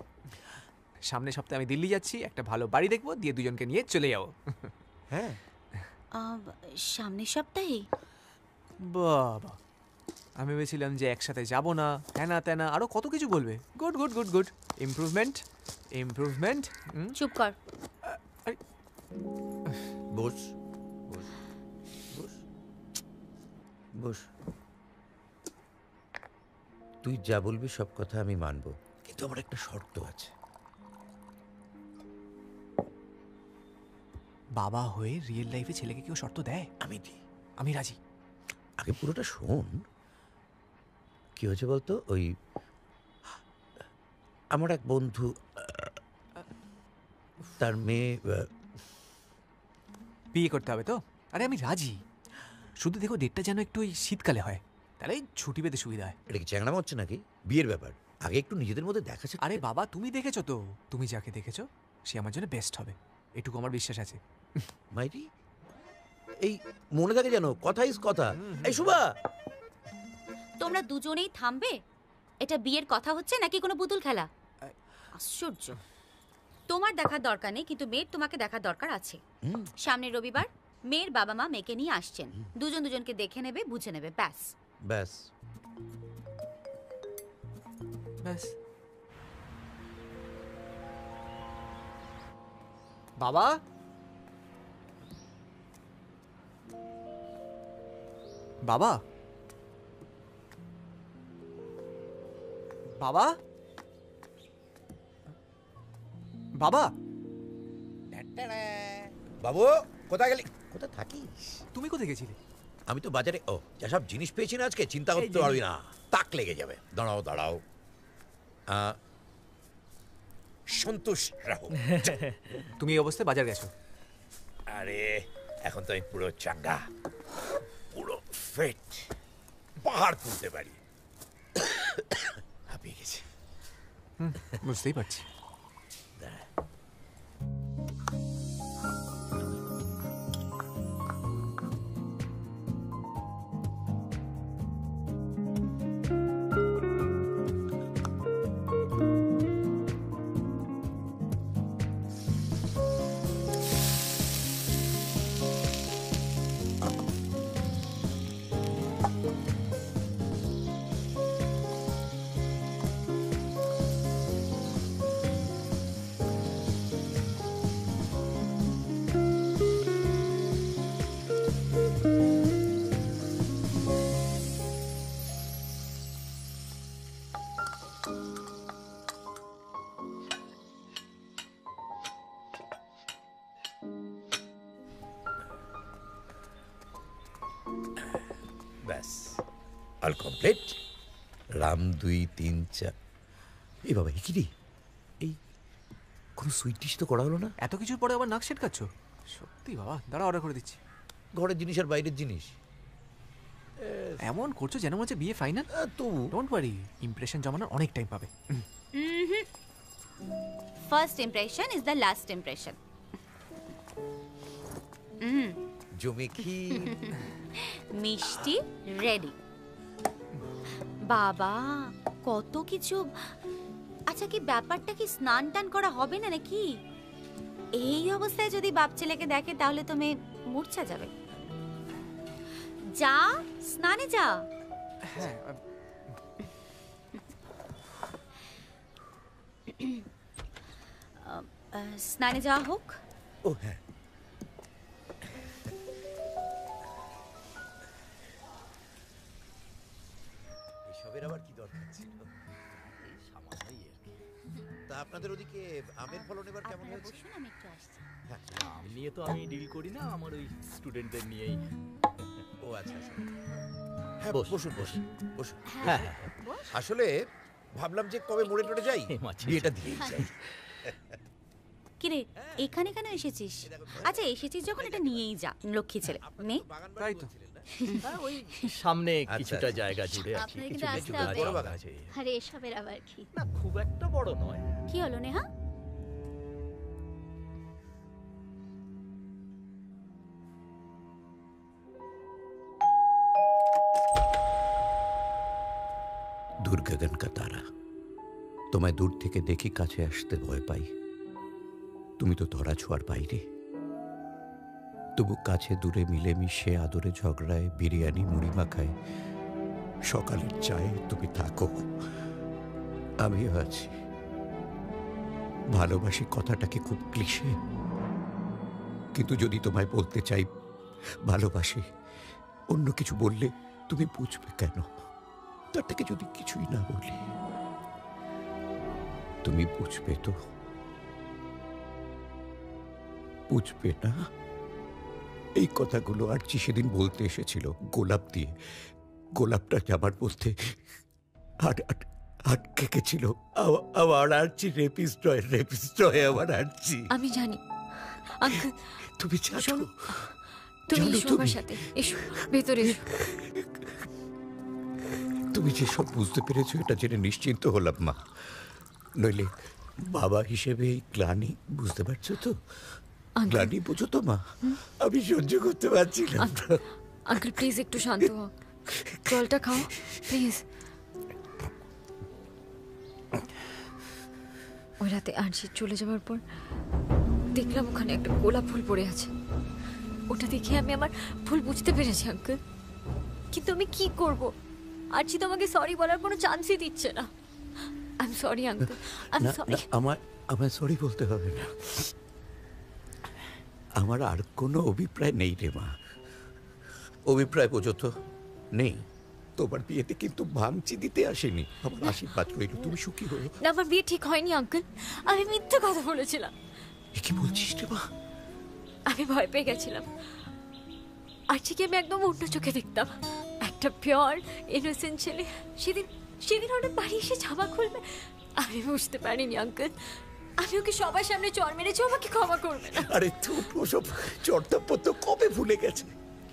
সামনের সপ্তাহে আমি দিল্লি যাচ্ছি, একটা ভালো বাড়ি দেখবো, দিয়ে দুজনকে নিয়ে চলে যাবো। হ্যাঁ, সামনের সপ্তাহে? বাবা, আমি ভেবেছিলাম যে একসাথে যাব না, হ্যানা ত্যানা আরো কত কিছু বলবে। Good good good good, improvement improvement. চুপ কর। বস বস বস বস। তুই যা বলবি সব কথা আমি মানবো, কিন্তু আমার একটা শর্ত আছে। বাবা হয়ে রিয়েল লাইফে ছেলেকে কেউ শর্ত দেয়? আমি দিই। আমি রাজি। আগে পুরোটা শোন। কি হয়েছে বলতো, ওই আমার এক বন্ধু, তার মেয়ে বিয়ে করতে হবে তো? আরে আমি রাজি, শুধু দেখো ডেটটা যেন একটু ওই শীতকালে হয়, তাহলে ছুটি পেতে সুবিধা হয়। এটা কি চ্যাংড়ামো হচ্ছে নাকি? বিয়ের ব্যাপার, আগে একটু নিজেদের মধ্যে দেখা যাক। আরে বাবা, তুমি দেখেছো তো, তুমি যাকে দেখেছো সে আমার জন্য বেস্ট হবে, এটুকু আমার বিশ্বাস আছে। মাইরি, এই মনে থাকে যেন, কথা ইজ কথা। এই শুভা, তোমরা দুজনেই থামবে? এটা বিয়ের কথা হচ্ছে নাকি কোনো পুতুল খেলা? আশ্চর্য। তোমার দেখার দরকার নেই, কিন্তু মেয়ের তোমাকে দেখার দরকার আছে। সামনের রবিবার মেয়ের বাবা মা মেয়েকে নিয়ে আসছেন, দুজন দুজনকে দেখে নেবে, বুঝে নেবে, ব্যাস ব্যাস ব্যাস। বাবা, বাবা, বাবা, বাবা, বাবু কোথায় গেলি? কোথায় থাকিস? তুমি কোথায় গেছিলে? আমি তো বাজারে। ও, যেসব জিনিস পেয়েছি না আজকে, চিন্তা করতে পারবি না, তাক লেগে যাবে। দাঁড়াও দাঁড়াও, সন্তুষ্ট রাখো। তুমি এই অবস্থায় বাজার গেছো? আরে এখন তো আমি পুরো চাঙ্গা, পুরো ফিট, পাহাড় তুলতে পারি। হাঁপিয়ে গেছি। বুঝতেই পারছি। ব্যাস, অল কমপ্লিট। রাম 2 3 4। এই বাবা, কি রে, এই কোনো সুইট ডিশ তো করা হলো না? এত কিছুর পরে আবার নাক সেটকাচ্ছ? সত্যি বাবা, দাঁড়া অর্ডার করে দিচ্ছি। ঘরের জিনিস আর বাইরের জিনিস এমন করছো যেন মনে হচ্ছে বিয়ে ফাইনাল। তো ডোন্ট ওয়ারি, ইমপ্রেশন জমানোর অনেক টাইম পাবে। First impression is the last impression. জমে কি মিষ্টি রেডি। বাবা, কত কিছু। আচ্ছা, কি ব্যাপারটা কি স্নান টান করা হবে না নাকি? এই অবস্থায় যদি বাপ ছেলেকে দেখে তাহলে তো মেয়ে মূর্ছা যাবে। যা, স্নানে যা। হ্যাঁ, স্নানে যাওয়া হোক। ও হ্যাঁ, এসবের আবার কি দরকার ছিল? এই সামান্যই আর কি। তা আপনাদের ওদিকে আমের ফলন এবার কেমন হয়েছে? আমি একটু আসছি। আম নিয়ে তো আমি ডিল করি না, আমার ওই স্টুডেন্টদের নিয়েই। ও আচ্ছা আচ্ছা, হ্যাঁ বসুন বসুন বসুন। হ্যাঁ আসলে ভাবলাম যে কবে মোড়ে টোড়ে যাই, বিয়েটা দিয়ে যাই। কিরে এখানে কেন এসেছিস? আচ্ছা এসেছিস যখন এটা নিয়েই যা, লক্ষ্মী ছেলে নে। তাই তো ওই সামনে কিছুটা জায়গা জুড়ে আছে, আপনার কিছু কিন্তু লিচু আসতে গাছ হবে। আছে। আরে এসবের আবার কি? না খুব একটা বড় নয়। কি হলো নেহা? দূর গগন কা তারা, তোমায় দূর থেকে দেখি, কাছে আসতে ভয় পাই। তুমি তো ধরা ছোঁয়ার বাইরে, তবু কাছে দূরে মিলেমিশে আদরে ঝগড়ায় বিরিয়ানি মুড়ি মাখায় সকালের চায়ে তুমি থাকো, আমিও আছি। ভালোবাসি কথাটাকে খুব ক্লিশে, কিন্তু যদি তোমায় বলতে চাই ভালোবাসি, অন্য কিছু বললে তুমি বুঝবে কেন? তার থেকে যদি কিছুই না বলি, তুমি বুঝবে তো? বুঝবে না? এই কথাগুলো আরচি সেদিন বলতে এসেছিল গোলাপ দিয়ে। গোলাপটা আমার বলতে আটকে গেছিল। আমার আরচি রেপিস্ট হয় আমার আরচি। আমি জানি আঙ্কেল। তুমি জানো? তুমি এসো আমার সাথে, এসো ভেতরে এসো। তুমি যেসব বুঝতে পেরেছো এটা জেনে নিশ্চিন্ত হলাম মা, নইলে বাবা হিসেবে এই গ্লানি বুঝতে পারছো তো? গ্লানি বুঝো তো মা? আমি সহ্য করতে পারছি না। আঙ্কেল প্লিজ একটু শান্ত হও, জলটা খাও প্লিজ। ওই রাতে আরজি চলে যাওয়ার পর দেখলাম ওখানে একটা গোলাপ ফুল পড়ে আছে। ওটা দেখে আমি আমার ভুল বুঝতে পেরেছি আঙ্কেল, কিন্তু আমি কি করব? আরজি তো আমাকে সরি বলার কোনো চান্সই দিচ্ছে না। I am sorry uncle, I am sorry. আমায় সরি বলতে হবে না, আমার আর কোনো অভিপ্রায় নেই রে মা। অভিপ্রায় বোঝো তো? নেই। তোমার বিয়েতে কিন্তু ভাঙচি দিতে আসেনি, আমার আশীর্বাদ রইল তুমি সুখী হও। না আমার বিয়ে ঠিক হয়নি আঙ্কেল, আমি মিথ্যে কথা বলেছিলাম। কি বলছিস রে মা? আমি ভয় পেয়ে গেছিলাম। আরজিকে আমি একদম অন্য চোখে দেখতাম, একটা পিওর ইনোসেন্ট ছেলে। সেদিন হঠাৎ বাড়ি এসে জামা খুলবে, আমি বুঝতে পারিনি আঙ্কেল। আমি ওকে সবার সামনে চড় মেরেছি, আমাকে ক্ষমা করবে না। আরে তুই ওসব চর্তাপত্র কবে ভুলে গেছে?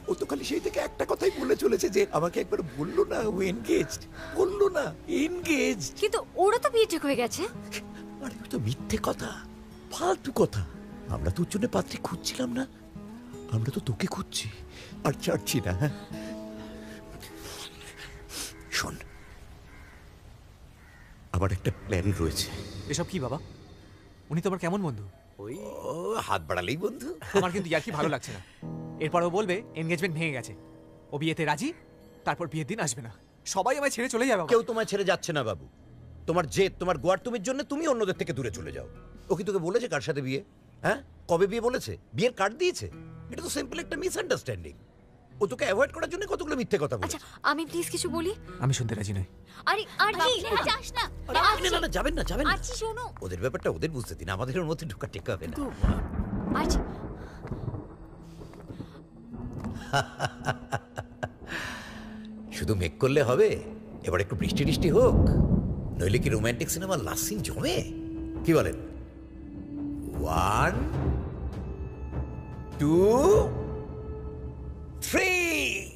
ও তো খালি সেই থেকে একটা কথাই বলে চলেছে যে আমাকে একবার বললো না ও এনগেজড, বললো না এনগেজড। কিন্তু ওরা তো বিয়ে ঠিক হয়ে গেছে। আরে ওটা মিথ্যে কথা, ফালতু কথা। আমরা তোর জন্য পাত্রী খুঁজছিলাম না, আমরা তো তোকে খুঁজছি আর ছাড়ছি না। হ্যাঁ শোন, আমার একটা প্ল্যান রয়েছে। এসব কি বাবা? উনি তোমার কেমন বন্ধু? ওই হাত বাড়ালেই বন্ধু। আমার কিন্তু ইয়ার্কি ভালো লাগছে না। এরপরও বলবে এনগেজমেন্ট ভেঙে গেছে, ও বিয়েতে রাজি, তারপর বিয়ের দিন আসবে না, সবাই আমায় ছেড়ে চলে যাবে। কেউ তোমায় ছেড়ে যাচ্ছে না বাবু। তোমার জেদ, তোমার গোয়ার তুমির জন্য তুমি অন্যদের থেকে দূরে চলে যাও। ও কি তোকে বলেছে কার সাথে বিয়ে? হ্যাঁ, কবে বিয়ে বলেছে? বিয়ের কার্ড দিয়েছে? এটা তো সিম্পল একটা মিসআন্ডারস্ট্যান্ডিং। ও তোকে অ্যাভয়েড করার জন্য কতগুলো মিথ্যে কথা বলে। আচ্ছা আমি প্লিজ কিছু বলি। আমি শুনতে রাজি নই। আরে আরজি যাস না। না যাবেন না, যাবেন না। আরজি শোনো, ওদের ব্যাপারটা ওদের বুঝতে দিন, আমাদের ওর মধ্যে ঢোকা টেকা হবে না। আরজি শুধু মেক করলে হবে? এবার একটু বৃষ্টি বৃষ্টি হোক, নইলে কি রোমান্টিক সিনেমার লাস্ট সিন জমে? কি বলেন? 1 2 3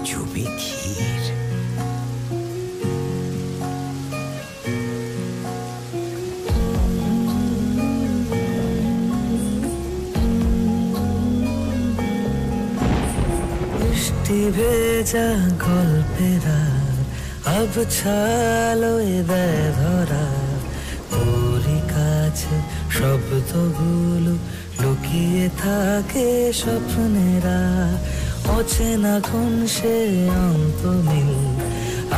জমে ক্ষীর। ভেজা গল্পের আবছালোয় দেয় ধরা, তোরই কাছে শব্দগুলো লুকিয়ে থাকে স্বপ্নেরা। অচেনা কোন সে অন্তমিল,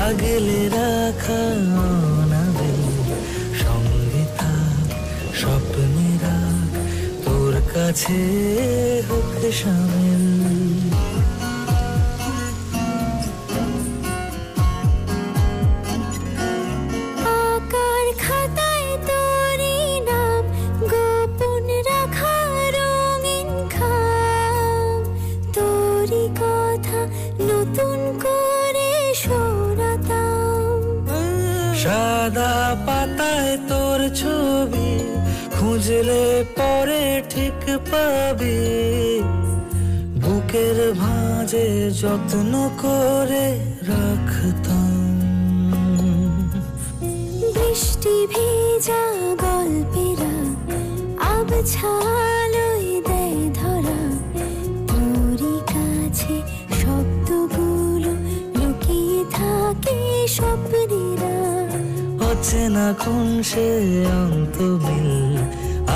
আগলে রাখা অনাবিল। সঙ্গে থাক স্বপ্নেরা, তোর কাছে হোক শামিল। সাদা পাতায় তোর ছবি খুঁজলে পরে ঠিক পাবি, বুকের ভাঁজে যত্ন করে রাখতাম। বৃষ্টি ভেজা গল্পেরা আবছালোয় দেয় ধরা, তোরই কাছে শব্দগুলো লুকিয়ে থাকে স্বপ্নেরা। অচেনা কোন সে অন্তমিল,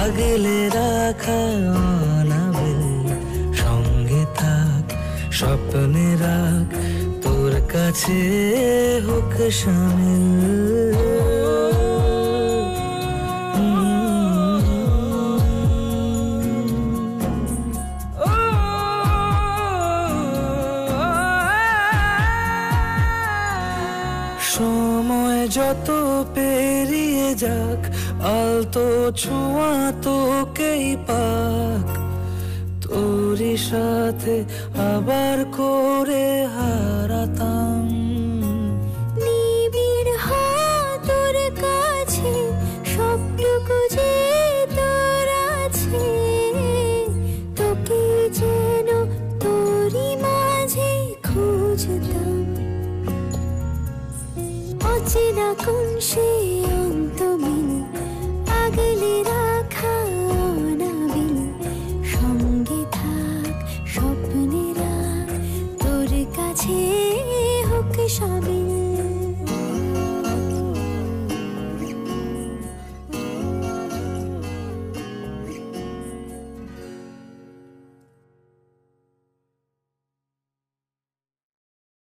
আগলে রাখা অনাবিল, সঙ্গে থাক স্বপ্নে রাখ, তোর কাছে হোক শামিল। সময় যত পেরিয়ে যাক, আলতো ছোঁয়া তোকেই পাক, তোরই সাথে আবার করে হারাতাম।